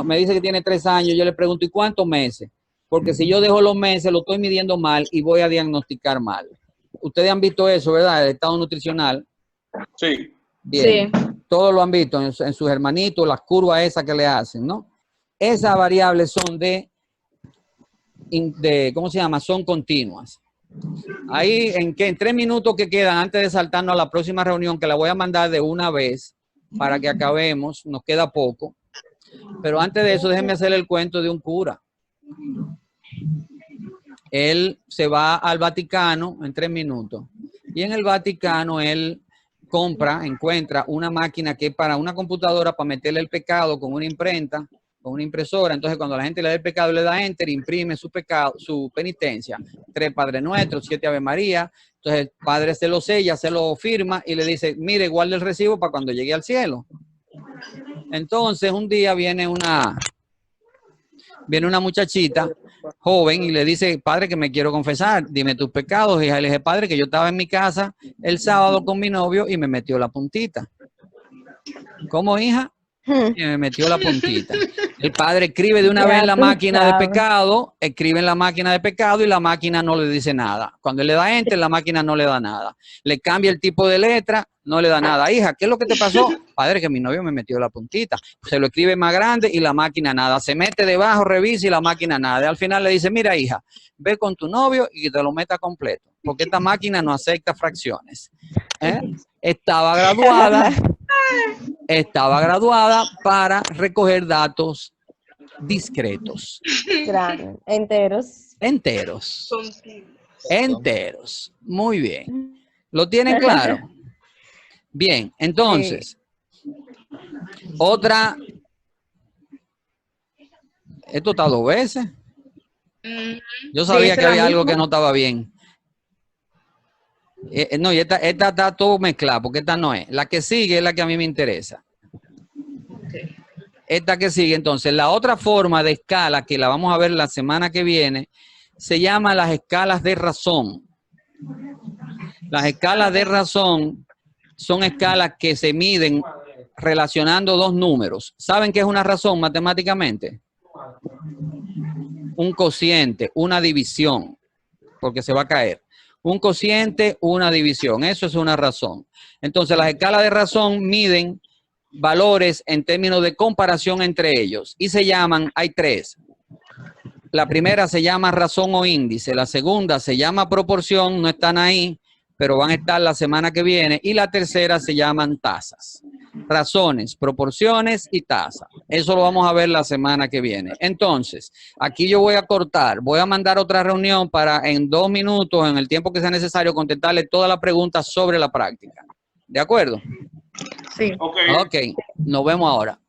me dice que tiene 3 años, yo le pregunto, ¿y cuántos meses? Porque si yo dejo los meses, lo estoy midiendo mal y voy a diagnosticar mal. Ustedes han visto eso, ¿verdad? El estado nutricional. Sí. Bien. Sí. Todos lo han visto en sus hermanitos, las curvas esas que le hacen, ¿no? Esas variables son de ¿cómo se llama? Son continuas. Ahí, en 3 minutos que quedan antes de saltarnos a la próxima reunión, que la voy a mandar de una vez para que acabemos, nos queda poco. Pero antes de eso, déjenme hacerle el cuento de un cura. Él se va al Vaticano en 3 minutos. Y en el Vaticano él encuentra una máquina que es para una computadora para meterle el pecado con una imprenta, con una impresora. Entonces cuando la gente le da el pecado, le da enter, imprime su pecado, su penitencia. 3 Padre Nuestro, 7 Ave María. Entonces el padre se lo sella, se lo firma y le dice, mire, guarde el recibo para cuando llegue al cielo. Entonces un día viene una muchachita joven y le dice, padre, que me quiero confesar, dime tus pecados. Y le dije, padre, que yo estaba en mi casa el sábado con mi novio y me metió la puntita. ¿Cómo, hija? Y me metió la puntita. El padre escribe de una vez en la máquina de pecado, escribe en la máquina de pecado y la máquina no le dice nada. Cuando él le da enter, la máquina no le da nada. Le cambia el tipo de letra, no le da nada. Hija, ¿qué es lo que te pasó? Padre, que mi novio me metió la puntita. Se lo escribe más grande y la máquina nada. Se mete debajo, revisa y la máquina nada. Y al final le dice, mira, hija, ve con tu novio y te lo meta completo. Porque esta máquina no acepta fracciones. Estaba graduada para recoger datos discretos. Enteros. Muy bien. ¿Lo tienen claro? Bien, entonces, otra. Esto está 2 veces. Yo sabía que había algo que no estaba bien. No, y esta está todo mezclada, porque esta no es. La que sigue es la que a mí me interesa. Esta que sigue, entonces, la otra forma de escala, que la vamos a ver la semana que viene, se llama las escalas de razón. Las escalas de razón son escalas que se miden relacionando 2 números. ¿Saben qué es una razón matemáticamente? Un cociente, una división, porque se va a caer. Un cociente, una división. Eso es una razón. Entonces, las escalas de razón miden valores en términos de comparación entre ellos. Y se llaman, hay 3. La primera se llama razón o índice. La segunda se llama proporción, no están ahí, pero van a estar la semana que viene. Y la tercera se llaman tasas. Razones, proporciones y tasas. Eso lo vamos a ver la semana que viene. Entonces, aquí yo voy a cortar. Voy a mandar otra reunión para en 2 minutos, en el tiempo que sea necesario, contestarle todas las preguntas sobre la práctica. ¿De acuerdo? Sí. Ok, nos vemos ahora.